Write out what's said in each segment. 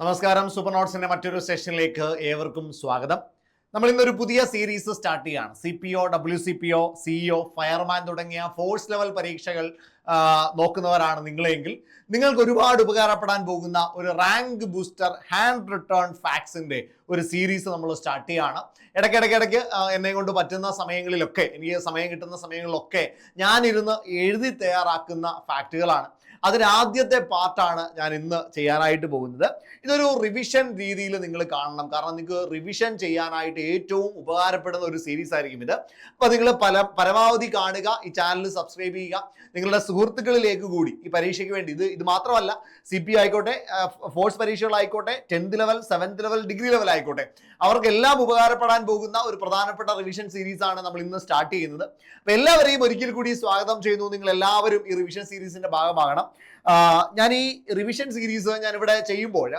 നമസ്കാരം. സൂപ്പർ നോട്ട്സിന്റെ മറ്റൊരു സെഷനിലേക്ക് ഏവർക്കും സ്വാഗതം. നമ്മൾ ഇന്നൊരു പുതിയ സീരീസ് സ്റ്റാർട്ട് ചെയ്യാണ്. CPO, WCPO, CEO, ഫയർമാൻ തുടങ്ങിയ ഫോഴ്സ് ലെവൽ പരീക്ഷകൾ നോക്കുന്നവരാണ് നിങ്ങളെങ്കിൽ നിങ്ങൾക്ക് ഒരുപാട് ഉപകാരപ്പെടാൻ പോകുന്ന ഒരു റാങ്ക് ബൂസ്റ്റർ ഹാൻഡ് റിട്ടേൺ ഫാക്ട്സിന്റെ ഒരു സീരീസ് നമ്മൾ സ്റ്റാർട്ട് ചെയ്യാണ്. ഇടയ്ക്കിടയ്ക്ക് എന്നെ കൊണ്ട് പറ്റുന്ന സമയങ്ങളിലൊക്കെ, എനിക്ക് സമയം കിട്ടുന്ന സമയങ്ങളിലൊക്കെ ഞാനിരുന്ന് എഴുതി തയ്യാറാക്കുന്ന ഫാക്റ്റുകളാണ്. അതിനാദ്യത്തെ പാർട്ടാണ് ഞാൻ ഇന്ന് ചെയ്യാനായിട്ട് പോകുന്നത്. ഇതൊരു റിവിഷൻ രീതിയിൽ നിങ്ങൾ കാണണം. കാരണം നിങ്ങൾക്ക് റിവിഷൻ ചെയ്യാനായിട്ട് ഏറ്റവും ഉപകാരപ്പെടുന്ന ഒരു സീരീസ് ആയിരിക്കും ഇത്. അപ്പോൾ നിങ്ങൾ പരമാവധി കാണുക, ഈ ചാനൽ സബ്സ്ക്രൈബ് ചെയ്യുക, നിങ്ങളുടെ സുഹൃത്തുക്കളിലേക്ക് കൂടി ഈ പരീക്ഷയ്ക്ക് വേണ്ടി ഇത് മാത്രമല്ല, CPO ആയിക്കോട്ടെ, ഫോഴ്സ് പരീക്ഷകളായിക്കോട്ടെ, 10th level, 7th level, degree level ആയിക്കോട്ടെ, അവർക്കെല്ലാം ഉപകാരപ്പെടാൻ പോകുന്ന ഒരു പ്രധാനപ്പെട്ട റിവിഷൻ സീരീസ് ആണ് നമ്മൾ ഇന്ന് സ്റ്റാർട്ട് ചെയ്യുന്നത്. അപ്പോൾ എല്ലാവരെയും ഒരിക്കൽ കൂടി സ്വാഗതം ചെയ്യുന്നു. നിങ്ങൾ എല്ലാവരും ഈ റിവിഷൻ സീരീസിന്റെ ഭാഗമാകണം. ഞാൻ ഈ റിവിഷൻ സീരീസ് ഞാനിവിടെ ചെയ്യുമ്പോൾ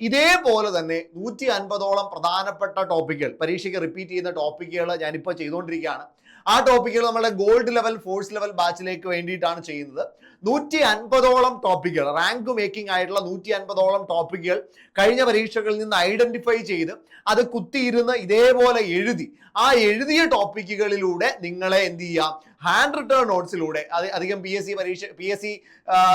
ഇതേപോലെ തന്നെ 150ഓളം പ്രധാനപ്പെട്ട ടോപ്പിക്കുകൾ, പരീക്ഷയ്ക്ക് റിപ്പീറ്റ് ചെയ്യുന്ന ടോപ്പിക്കുകൾ ഞാനിപ്പോൾ ചെയ്തുകൊണ്ടിരിക്കുകയാണ്. ആ ടോപ്പിക്കുകൾ നമ്മുടെ ഗോൾഡ് ലെവൽ, ഫോഴ്സ് ലെവൽ ബാച്ചിലേക്ക് വേണ്ടിയിട്ടാണ് ചെയ്യുന്നത്. 150ഓളം ടോപ്പിക്കുകൾ, റാങ്ക് മേക്കിംഗ് ആയിട്ടുള്ള 150ഓളം ടോപ്പിക്കുകൾ കഴിഞ്ഞ പരീക്ഷകളിൽ നിന്ന് ഐഡന്റിഫൈ ചെയ്ത് അത് കുത്തിയിരുന്ന് ഇതേപോലെ എഴുതി, ആ എഴുതിയ ടോപ്പിക്കുകളിലൂടെ നിങ്ങളെ എന്ത് ചെയ്യാം, ഹാൻഡ് റിട്ടേൺ നോട്ട്സിലൂടെ, അധികം PSC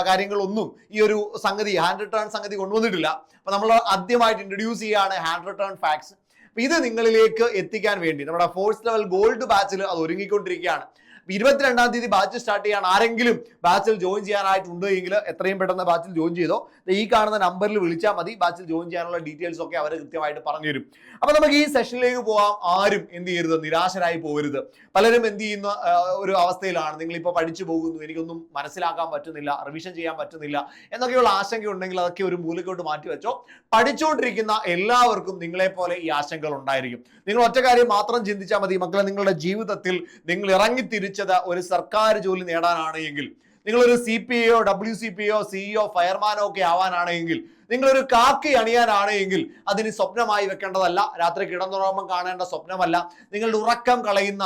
കാര്യങ്ങളൊന്നും ഈ ഒരു സംഗതി, ഹാൻഡ് റിട്ടേൺ സംഗതി കൊണ്ടുവന്നിട്ടില്ല. അപ്പൊ നമ്മൾ ആദ്യമായിട്ട് ഇൻട്രൊഡ്യൂസ് ചെയ്യാണ് ഹാൻഡ് റിട്ടേൺ ഫാക്ട്സ്. ഇത് നിങ്ങളിലേക്ക് എത്തിക്കാൻ വേണ്ടി നമ്മുടെ ഫോഴ്സ് ലെവൽ ഗോൾഡ് ബാച്ചിൽ അത് ഒരുങ്ങിക്കൊണ്ടിരിക്കുകയാണ്. 22-ാം തീയതി ബാച്ച് സ്റ്റാർട്ട് ചെയ്യാൻ ആരെങ്കിലും ബാച്ചിൽ ജോയിൻ ചെയ്യാനായിട്ടുണ്ട് എങ്കിൽ എത്രയും പെട്ടെന്ന് ബാച്ചിൽ ജോയിൻ ചെയ്തോ. ഈ കാണുന്ന നമ്പറിൽ വിളിച്ചാൽ മതി. ബാച്ചിൽ ജോയിൻ ചെയ്യാനുള്ള ഡീറ്റെയിൽസ് ഒക്കെ അവർ കൃത്യമായിട്ട് പറഞ്ഞു തരും. അപ്പൊ നമുക്ക് ഈ സെഷനിലേക്ക് പോവാം. ആരും എന്ത് ചെയ്യരുത്, നിരാശരായി പോകരുത്. പലരും എന്ത് ചെയ്യുന്ന ഒരു അവസ്ഥയിലാണ്, നിങ്ങളിപ്പോൾ പഠിച്ചു പോകുന്നു, എനിക്കൊന്നും മനസ്സിലാക്കാൻ പറ്റുന്നില്ല, റിവിഷൻ ചെയ്യാൻ പറ്റുന്നില്ല എന്നൊക്കെയുള്ള ആശങ്ക ഉണ്ടെങ്കിൽ അതൊക്കെ ഒരു മൂലക്കോട്ട് മാറ്റി വെച്ചോ. പഠിച്ചുകൊണ്ടിരിക്കുന്ന എല്ലാവർക്കും നിങ്ങളെ പോലെ ഈ ആശങ്കകൾ ഉണ്ടായിരിക്കും. നിങ്ങൾ ഒറ്റ കാര്യം മാത്രം ചിന്തിച്ചാൽ മതി, മക്കളെ, നിങ്ങളുടെ ജീവിതത്തിൽ നിങ്ങൾ ഇറങ്ങിത്തിരിച്ചത് ഒരു സർക്കാർ ജോലി നേടാനാണ് എങ്കിൽ, നിങ്ങളൊരു CPO, WCPO, CEO, ഫയർമാനോ ഒക്കെ ആവാനാണ് എങ്കിൽ, നിങ്ങളൊരു കാക്കി അണിയാനാണ് എങ്കിൽ അതിന് സ്വപ്നമായി വെക്കേണ്ടതല്ല, രാത്രി കിടന്നുറങ്ങുമ്പോൾ കാണേണ്ട സ്വപ്നമല്ല. നിങ്ങളുടെ ഉറക്കം കളയുന്ന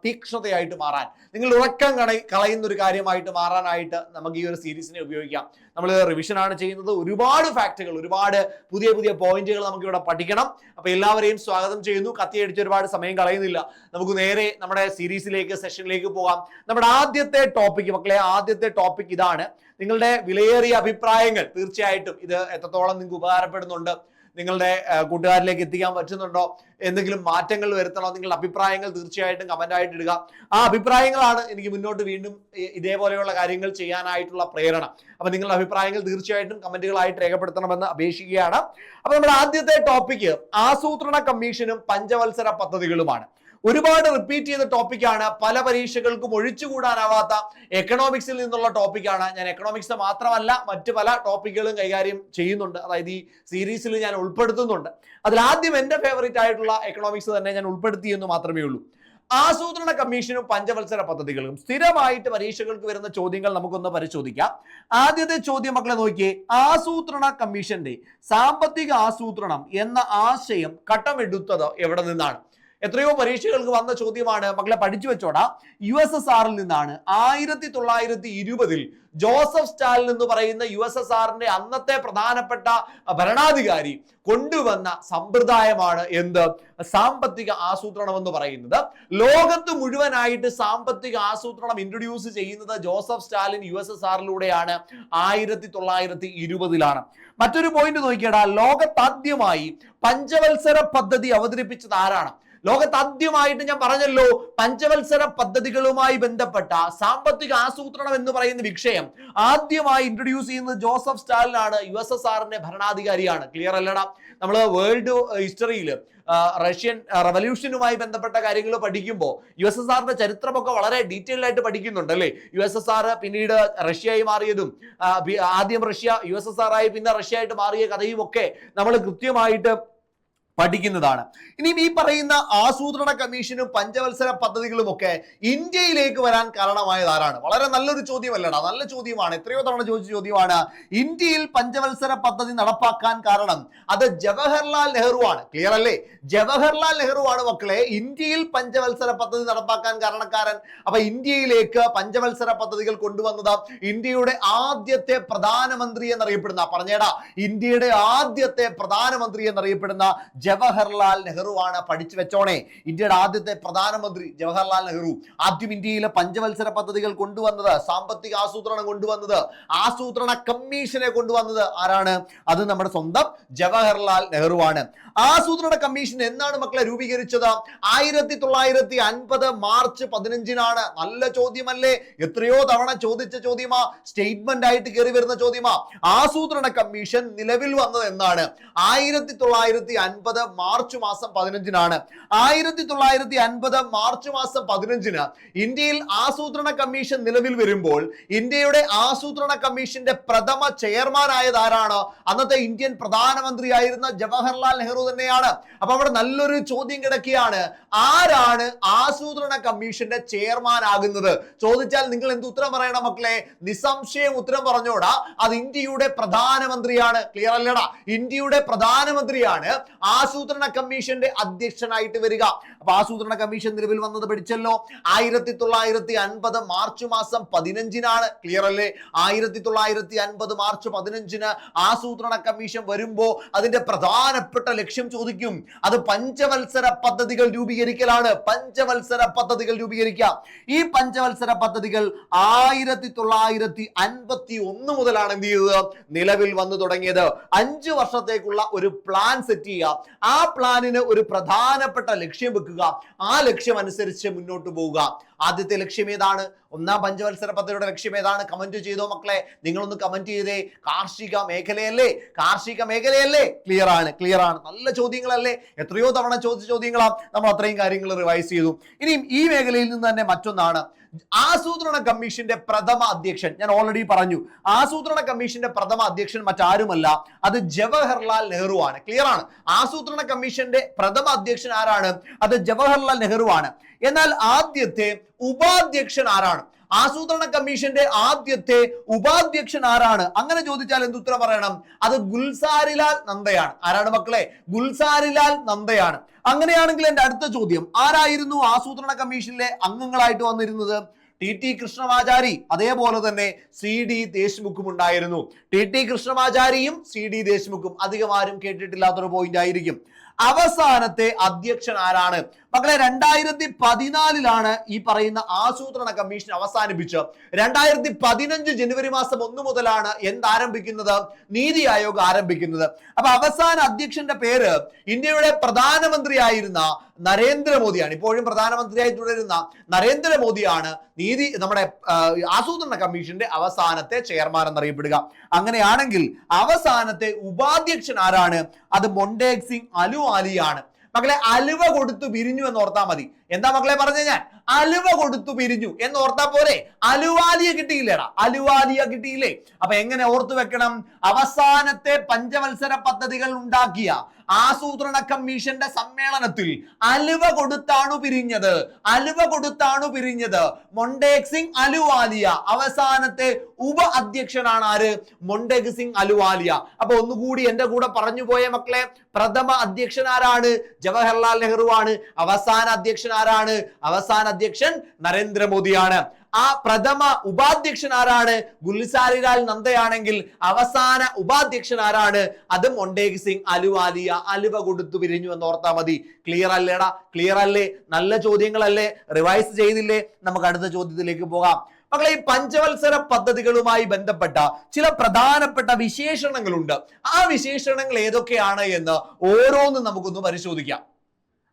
തീക്ഷ്ണതയായിട്ട് മാറാൻ, നിങ്ങളുടെ ഉറക്കം കളയുന്ന ഒരു കാര്യമായിട്ട് മാറാനായിട്ട് നമുക്ക് ഈ ഒരു സീരീസിനെ ഉപയോഗിക്കാം. നമ്മൾ റിവിഷനാണ് ചെയ്യുന്നത്. ഒരുപാട് ഫാക്റ്റുകൾ, ഒരുപാട് പുതിയ പോയിന്റുകൾ നമുക്ക് ഇവിടെ പഠിക്കണം. അപ്പൊ എല്ലാവരെയും സ്വാഗതം ചെയ്യുന്നു. കത്തിയടിച്ച് ഒരുപാട് സമയം കളയുന്നില്ല, നമുക്ക് നേരെ നമ്മുടെ സീരീസിലേക്ക്, സെഷനിലേക്ക് പോകാം. നമ്മുടെ ആദ്യത്തെ ടോപ്പിക്, മക്കളെ, ആദ്യത്തെ ടോപ്പിക് ഇതാണ്. നിങ്ങളുടെ വിലയേറിയ അഭിപ്രായങ്ങൾ, തീർച്ചയായിട്ടും ഇത് എത്രത്തോളം നിങ്ങൾക്ക് ഉപകാരപ്പെടുന്നുണ്ട്, നിങ്ങളുടെ കൂട്ടുകാരിലേക്ക് എത്തിക്കാൻ പറ്റുന്നുണ്ടോ, എന്തെങ്കിലും മാറ്റങ്ങൾ വരുത്തണോ, നിങ്ങളുടെ അഭിപ്രായങ്ങൾ തീർച്ചയായിട്ടും കമന്റ് ആയിട്ട് ഇടുക. ആ അഭിപ്രായങ്ങളാണ് എനിക്ക് മുന്നോട്ട് വീണ്ടും ഇതേപോലെയുള്ള കാര്യങ്ങൾ ചെയ്യാനായിട്ടുള്ള പ്രേരണ. അപ്പൊ നിങ്ങളുടെ അഭിപ്രായങ്ങൾ തീർച്ചയായിട്ടും കമന്റുകളായിട്ട് രേഖപ്പെടുത്തണമെന്ന് അപേക്ഷിക്കുകയാണ്. അപ്പൊ നമ്മുടെ ആദ്യത്തെ ടോപ്പിക്ക് ആസൂത്രണ കമ്മീഷനും പഞ്ചവത്സര പദ്ധതികളുമാണ്. ഒരുപാട് റിപ്പീറ്റ് ചെയ്ത ടോപ്പിക്കാണ്. പല പരീക്ഷകൾക്കും ഒഴിച്ചുകൂടാനാവാത്ത എക്കണോമിക്സിൽ നിന്നുള്ള ടോപ്പിക്കാണ്. ഞാൻ എക്കണോമിക്സ് മാത്രമല്ല മറ്റു പല ടോപ്പിക്കുകളും കൈകാര്യം ചെയ്യുന്നുണ്ട്, അതായത് ഈ സീരീസിൽ ഞാൻ ഉൾപ്പെടുത്തുന്നുണ്ട്. അതിലാദ്യം എൻ്റെ ഫേവറേറ്റ് ആയിട്ടുള്ള എക്കണോമിക്സ് തന്നെ ഞാൻ ഉൾപ്പെടുത്തിയെന്ന് മാത്രമേ ഉള്ളൂ. ആസൂത്രണ കമ്മീഷനും പഞ്ചവത്സര പദ്ധതികളും സ്ഥിരമായിട്ട് പരീക്ഷകൾക്ക് വരുന്ന ചോദ്യങ്ങൾ നമുക്കൊന്ന് പരിശോധിക്കാം. ആദ്യത്തെ ചോദ്യം, മക്കളെ നോക്കിയേ, ആസൂത്രണ കമ്മീഷന്റെ സാമ്പത്തിക ആസൂത്രണം എന്ന ആശയം കടമെടുത്തത് എവിടെ നിന്നാണ്? എത്രയോ പരീക്ഷകൾക്ക് വന്ന ചോദ്യമാണ്, മക്കളെ പഠിച്ചു വെച്ചോടാ. USSRൽ നിന്നാണ്. 1920 ജോസഫ് സ്റ്റാലിൻ എന്ന് പറയുന്ന USSRന്റെ അന്നത്തെ പ്രധാനപ്പെട്ട ഭരണാധികാരി കൊണ്ടുവന്ന സമ്പ്രദായമാണ് എന്ത്, സാമ്പത്തിക ആസൂത്രണം എന്ന് പറയുന്നത്. ലോകത്ത് മുഴുവനായിട്ട് സാമ്പത്തിക ആസൂത്രണം ഇൻട്രൊഡ്യൂസ് ചെയ്യുന്നത് ജോസഫ് സ്റ്റാലിൻ USSRലൂടെയാണ്. 1920 മറ്റൊരു പോയിന്റ് നോക്കിയടാ, ലോകത്താദ്യമായി പഞ്ചവത്സര പദ്ധതി അവതരിപ്പിച്ചത് ആരാണ്? ലോകത്താദ്യമായിട്ട് ഞാൻ പറഞ്ഞല്ലോ, പഞ്ചവത്സര പദ്ധതികളുമായി ബന്ധപ്പെട്ട സാമ്പത്തിക ആസൂത്രണം എന്ന് പറയുന്ന വിഷയം ആദ്യമായി ഇൻട്രൊഡ്യൂസ് ചെയ്യുന്നത് ജോസഫ് സ്റ്റാലിനാണ്. USSRന്റെ ഭരണാധികാരിയാണ്. ക്ലിയർ അല്ലടാ? നമ്മൾ വേൾഡ് ഹിസ്റ്ററിയിൽ റഷ്യൻ റവല്യൂഷനുമായി ബന്ധപ്പെട്ട കാര്യങ്ങൾ പഠിക്കുമ്പോൾ USSRന്റെ ചരിത്രമൊക്കെ വളരെ ഡീറ്റെയിൽഡ് ആയിട്ട് പഠിക്കുന്നുണ്ട് അല്ലേ? USSR പിന്നീട് റഷ്യയായി മാറിയതും, ആദ്യം റഷ്യ USSR ആയി പിന്നെ റഷ്യ ആയിട്ട് മാറിയ കഥയും ഒക്കെ നമ്മൾ കൃത്യമായിട്ട് പഠിക്കുന്നതാണ്. ഇനിയും ഈ പറയുന്ന ആസൂത്രണ കമ്മീഷനും പഞ്ചവത്സര പദ്ധതികളും ഒക്കെ ഇന്ത്യയിലേക്ക് വരാൻ കാരണമായത് ആരാണ്? വളരെ നല്ലൊരു ചോദ്യമല്ലടാ, നല്ല ചോദ്യമാണ്, എത്രയോ തവണ ചോദിച്ച ചോദ്യമാണ്. ഇന്ത്യയിൽ പഞ്ചവത്സര പദ്ധതി നടപ്പാക്കാൻ കാരണം അത് ജവഹർലാൽ നെഹ്റു ആണ്. ക്ലിയർ അല്ലേ? ജവഹർലാൽ നെഹ്റു ആണ് മക്കളെ ഇന്ത്യയിൽ പഞ്ചവത്സര പദ്ധതി നടപ്പാക്കാൻ കാരണക്കാരൻ. അപ്പൊ ഇന്ത്യയിലേക്ക് പഞ്ചവത്സര പദ്ധതികൾ കൊണ്ടുവന്നത് ഇന്ത്യയുടെ ആദ്യത്തെ പ്രധാനമന്ത്രി എന്നറിയപ്പെടുന്ന, പറഞ്ഞേടാ, ഇന്ത്യയുടെ ആദ്യത്തെ പ്രധാനമന്ത്രി എന്നറിയപ്പെടുന്ന ജവഹർലാൽ നെഹ്റു ആണ്. പഠിച്ചു വെച്ചോണേ, ഇന്ത്യയുടെ ആദ്യത്തെ പ്രധാനമന്ത്രി ജവഹർലാൽ നെഹ്റു. ആദ്യം ഇന്ത്യയിലെ പഞ്ചവത്സര പദ്ധതികൾ കൊണ്ടുവന്നത്, സാമ്പത്തിക ആസൂത്രണം കൊണ്ടുവന്നത്, ആസൂത്രണ കമ്മീഷനെ കൊണ്ടുവന്നത് ആരാണ്? അത് നമ്മുടെ സ്വന്തം ജവഹർലാൽ നെഹ്റു ആണ്. ആസൂത്രണ കമ്മീഷൻ എന്നാണ് മക്കളെ രൂപീകരിച്ചത്? 1950 മാർച്ച് 15-നാണ്. നല്ല ചോദ്യമല്ലേ? എത്രയോ തവണ ചോദിച്ച ചോദ്യമാ, സ്റ്റേറ്റ്മെന്റ് ആയിട്ട് കയറി വരുന്ന ചോദ്യമാ. ആസൂത്രണ കമ്മീഷൻ നിലവിൽ വന്നത് എന്നാണ്? 1950 മാർച്ച് മാസം 15-നാണ്. 1950 മാർച്ച് മാസം 15-ന് ഇന്ത്യയിൽ ആസൂത്രണ കമ്മീഷൻ നിലവിൽ വരുമ്പോൾ ഇന്ത്യയുടെ ആസൂത്രണ കമ്മീഷന്റെ പ്രഥമ ചെയർമാൻ ആയത് ആരാണ്? അന്നത്തെ ഇന്ത്യൻ പ്രധാനമന്ത്രിയായിരുന്ന ജവഹർലാൽ നെഹ്റു തന്നെയാണ്. അപ്പൊ അവിടെ നല്ലൊരു ചോദ്യം കിടക്കുകയാണ്, ആരാണ് ആസൂത്രണ കമ്മീഷന്റെ ചെയർമാൻ ആകുന്നത്? ചോദിച്ചാൽ നിങ്ങൾ എന്ത് ഉത്തരം പറയണം മക്കളെ? നിസ്സംശയം ഉത്തരം പറഞ്ഞോടാ, അത് ഇന്ത്യയുടെ പ്രധാനമന്ത്രിയാണ്. ക്ലിയർ അല്ലേടാ? ഇന്ത്യയുടെ പ്രധാനമന്ത്രിയാണ് ആസൂത്രണ കമ്മീഷന്റെ അധ്യക്ഷനായിട്ട് വരിക. അപ്പൊ ആസൂത്രണ കമ്മീഷൻ നിലവിൽ വന്നത് പഠിച്ചല്ലോ. 1950 മാർച്ച് മാസം 15-നാണ്. ക്ലിയർ അല്ലേ? 1950 മാർച്ച് 15-ന് ആസൂത്രണ കമ്മീഷൻ വരുമ്പോ അതിന്റെ പ്രധാനപ്പെട്ട ലക്ഷ്യം ചോദിക്കും, അത് പഞ്ചവത്സര പദ്ധതികൾ രൂപീകരിക്കലാണ്. പഞ്ചവത്സര പദ്ധതികൾ രൂപീകരിക്കാം. ഈ പഞ്ചവത്സര പദ്ധതികൾ 1951 മുതലാണ് എന്ത് ചെയ്തത്? നിലവിൽ വന്നു തുടങ്ങിയത്. 5 വർഷത്തേക്കുള്ള ഒരു പ്ലാൻ സെറ്റ് ചെയ്യുക, ആ പ്ലാനിന് ഒരു പ്രധാനപ്പെട്ട ലക്ഷ്യം വെക്കുക, ആ ലക്ഷ്യം അനുസരിച്ച് മുന്നോട്ട് പോവുക. ആദ്യത്തെ ലക്ഷ്യം ഏതാണ്? ഒന്നാം പഞ്ചവത്സര പദ്ധതിയുടെ ലക്ഷ്യം ഏതാണ്? കമന്റ് ചെയ്തോ മക്കളെ? നിങ്ങളൊന്ന് കമന്റ് ചെയ്തേ. കാർഷിക മേഖലയല്ലേ? കാർഷിക മേഖലയല്ലേ? ക്ലിയർ ആണ്, ക്ലിയർ ആണ്. നല്ല ചോദ്യങ്ങളല്ലേ? എത്രയോ തവണ ചോദിച്ച ചോദ്യങ്ങളാണ്. നമ്മൾ അത്രയും കാര്യങ്ങൾ റിവൈസ് ചെയ്തു. ഇനിയും ഈ മേഖലയിൽ നിന്ന് തന്നെ മറ്റൊന്നാണ്, ആസൂത്രണ കമ്മീഷന്റെ പ്രഥമ അധ്യക്ഷൻ. ഞാൻ ഓൾറെഡി പറഞ്ഞു, ആസൂത്രണ കമ്മീഷന്റെ പ്രഥമ അധ്യക്ഷൻ മറ്റാരുമല്ല, അത് ജവഹർലാൽ നെഹ്റു ആണ്. ക്ലിയർ ആണ്? ആസൂത്രണ കമ്മീഷന്റെ പ്രഥമ അധ്യക്ഷൻ ആരാണ്? അത് ജവഹർലാൽ നെഹ്റു ആണ്. എന്നാൽ ആദ്യത്തെ ഉപാധ്യക്ഷൻ ആരാണ്? ആസൂത്രണ കമ്മീഷന്റെ ആദ്യത്തെ ഉപാധ്യക്ഷൻ ആരാണ്? അങ്ങനെ ചോദിച്ചാൽ എന്ത് ഉത്തരം പറയണം? അത് ഗുൽസാരിലാൽ നന്ദയാണ്. ആരാണ് മക്കളെ? ഗുൽസാരിലാൽ നന്ദയാണ്. അങ്ങനെയാണെങ്കിൽ എന്റെ അടുത്ത ചോദ്യം, ആരായിരുന്നു ആസൂത്രണ കമ്മീഷനിലെ അംഗങ്ങളായിട്ട് വന്നിരുന്നത്? ടി കൃഷ്ണമാചാരി, അതേപോലെ തന്നെ CD ദേശ്മുഖും ഉണ്ടായിരുന്നു. ടി കൃഷ്ണമാചാരിയും CD ദേശ്മുഖും അധികം ആരും കേട്ടിട്ടില്ലാത്തൊരു പോയിന്റ് ആയിരിക്കും. അവസാനത്തെ അധ്യക്ഷൻ ആരാണ് മക്കളെ? 2014-ലാണ് ഈ പറയുന്ന ആസൂത്രണ കമ്മീഷൻ അവസാനിപ്പിച്ച് 2015 ജനുവരി മാസം 1 മുതലാണ് എന്താരംഭിക്കുന്നത്? നീതി ആയോഗ് ആരംഭിക്കുന്നത്. അപ്പൊ അവസാന അധ്യക്ഷന്റെ പേര് ഇന്ത്യയുടെ പ്രധാനമന്ത്രിയായിരുന്ന നരേന്ദ്രമോദിയാണ്. ഇപ്പോഴും പ്രധാനമന്ത്രിയായി തുടരുന്ന നരേന്ദ്രമോദിയാണ് നമ്മുടെ ആസൂത്രണ കമ്മീഷന്റെ അവസാനത്തെ ചെയർമാൻ എന്നറിയപ്പെടുക. അങ്ങനെയാണെങ്കിൽ അവസാനത്തെ ഉപാധ്യക്ഷൻ ആരാണ്? അത് മൊണ്ടേക് സിംഗ് അലുവാലിയാണ്. മക്കളെ, അലുവ കൊടുത്തു പിരിഞ്ഞു എന്ന് ഓർത്താ മതി. എന്താ മക്കളെ പറഞ്ഞു? ഞാൻ അലുവ കൊടുത്തു പിരിഞ്ഞു എന്ന് ഓർത്താ പോലെ അലുവാലിയ കിട്ടിയില്ലേടാ? അലുവാലിയ കിട്ടിയില്ലേ? അപ്പൊ എങ്ങനെ ഓർത്തു വെക്കണം? അവസാനത്തെ പഞ്ചവത്സര പദ്ധതികൾ ഉണ്ടാക്കിയ ആസൂത്രണ കമ്മീഷന്റെ സമ്മേളനത്തിൽ അലുവ കൊടുത്താണു പിരിഞ്ഞത്. അലുവ കൊടുത്താണു പിരിഞ്ഞത്. മൊണ്ടേക് സിംഗ് അലുവാലിയ അവസാനത്തെ ഉപ അധ്യക്ഷനാണ്. ആര്? മൊണ്ടേക് സിംഗ് അലുവാലിയ. അപ്പൊ ഒന്നുകൂടി എന്റെ കൂടെ പറഞ്ഞു പോയ മക്കളെ, പ്രഥമ അധ്യക്ഷൻ ആരാണ്? ജവഹർലാൽ നെഹ്റു ആണ്. അവസാന അധ്യക്ഷൻ ആരാണ്? അവസാന അധ്യക്ഷൻ നരേന്ദ്രമോദിയാണ്. ആ പ്രഥമ ഉപാധ്യക്ഷൻ ആരാണ്? ഗുൽസാരിലാൽ നന്ദയാണെങ്കിൽ അവസാന ഉപാധ്യക്ഷൻ ആരാണ്? അത് മൊണ്ടേക് സിംഗ് അലുവാലിയ. അലുവ കൊടുത്തു പിരിഞ്ഞു എന്ന് ഓർത്താ മതി. ക്ലിയർ അല്ലേടാ? ക്ലിയർ അല്ലേ? നല്ല ചോദ്യങ്ങളല്ലേ? റിവൈസ് ചെയ്തില്ലേ? നമുക്ക് അടുത്ത ചോദ്യത്തിലേക്ക് പോകാം. മക്കളെ, ഈ പഞ്ചവത്സര പദ്ധതികളുമായി ബന്ധപ്പെട്ട ചില പ്രധാനപ്പെട്ട വിശേഷണങ്ങളുണ്ട്. ആ വിശേഷണങ്ങൾ ഏതൊക്കെയാണ് എന്ന് ഓരോന്നും നമുക്കൊന്ന് പരിശോധിക്കാം.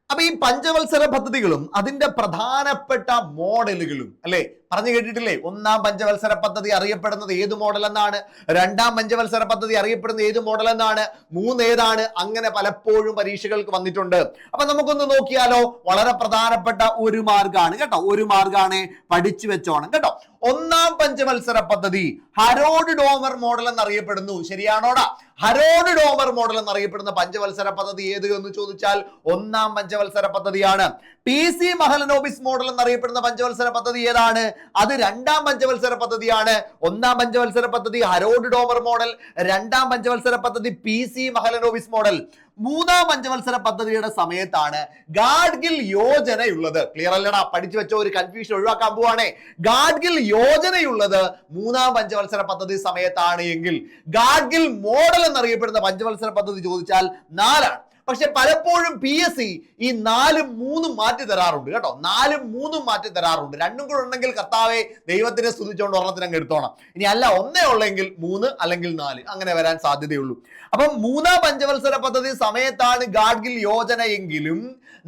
അപ്പൊ ഈ പഞ്ചവത്സര പദ്ധതികളും അതിന്റെ പ്രധാനപ്പെട്ട മോഡലുകളും അല്ലെ, പറഞ്ഞു കേട്ടിട്ടില്ലേ? ഒന്നാം പഞ്ചവത്സര പദ്ധതി അറിയപ്പെടുന്നത് ഏത് മോഡൽ എന്നാണ്? രണ്ടാം പഞ്ചവത്സര പദ്ധതി അറിയപ്പെടുന്നത് ഏത് മോഡൽ എന്നാണ്? 3 ഏതാണ്? അങ്ങനെ പലപ്പോഴും പരീക്ഷകൾക്ക് വന്നിട്ടുണ്ട്. അപ്പൊ നമുക്കൊന്ന് നോക്കിയാലോ. വളരെ പ്രധാനപ്പെട്ട ഒരു മാർഗാണ് കേട്ടോ, ഒരു മാർഗാണ്, പഠിച്ചു വെച്ചോണം കേട്ടോ. ഒന്നാം പഞ്ചവത്സര പദ്ധതി ഹരോൾഡ് ഡോമർ മോഡൽ എന്നറിയപ്പെടുന്നു. ശരിയാണോടാ? ഹരോൾഡ് ഡോമർ മോഡൽ എന്നറിയപ്പെടുന്ന പഞ്ചവത്സര പദ്ധതി ഏത് എന്ന് ചോദിച്ചാൽ ഒന്നാം പഞ്ചവത്സര പദ്ധതിയാണ്. PC മഹലനോബിസ് മോഡൽ എന്നറിയപ്പെടുന്ന പഞ്ചവത്സര പദ്ധതി ഏതാണ്? അത് രണ്ടാം പഞ്ചവത്സര പദ്ധതിയാണ്. ഒന്നാം പഞ്ചവത്സര പദ്ധതി ഹരോൾഡ് ഡോമർ മോഡൽ, രണ്ടാം പഞ്ചവത്സര പദ്ധതി PC മഹലനോബിസ് മോഡൽ. മൂന്നാം പഞ്ചവത്സര പദ്ധതിയുടെ സമയത്താണ് ഗാഡ്ഗിൽ യോജനയുള്ളത്. ക്ലിയർ അല്ലടാ? പഠിച്ചു വെച്ച ഒരു കൺഫ്യൂഷൻ ഒഴിവാക്കാൻ പോവാണേ. ഗാഡ്ഗിൽ യോജനയുള്ളത് മൂന്നാം പഞ്ചവത്സര പദ്ധതി സമയത്താണ് എങ്കിൽ ഗാഡ്ഗിൽ മോഡൽ എന്നറിയപ്പെടുന്ന പഞ്ചവത്സര പദ്ധതി ചോദിച്ചാൽ 4 ആണ്. പക്ഷെ പലപ്പോഴും PSC ഈ 4 3 മാറ്റി തരാറുണ്ട് കേട്ടോ. 4 3 മാറ്റി തരാറുണ്ട്. രണ്ടും കൂടെ ഉണ്ടെങ്കിൽ കർത്താവെ ദൈവത്തിനെ സ്തുതിച്ചുകൊണ്ട് ഒരെണ്ണത്തിന് അങ്ങ് എടുത്തോണം. ഇനി അല്ല ഒന്നേ ഉള്ളെങ്കിൽ 3 അല്ലെങ്കിൽ 4 അങ്ങനെ വരാൻ സാധ്യതയുള്ളൂ. അപ്പം മൂന്നാം പഞ്ചവത്സര പദ്ധതി സമയത്താണ് ഗാഡ്ഗിൽ യോജന എങ്കിലും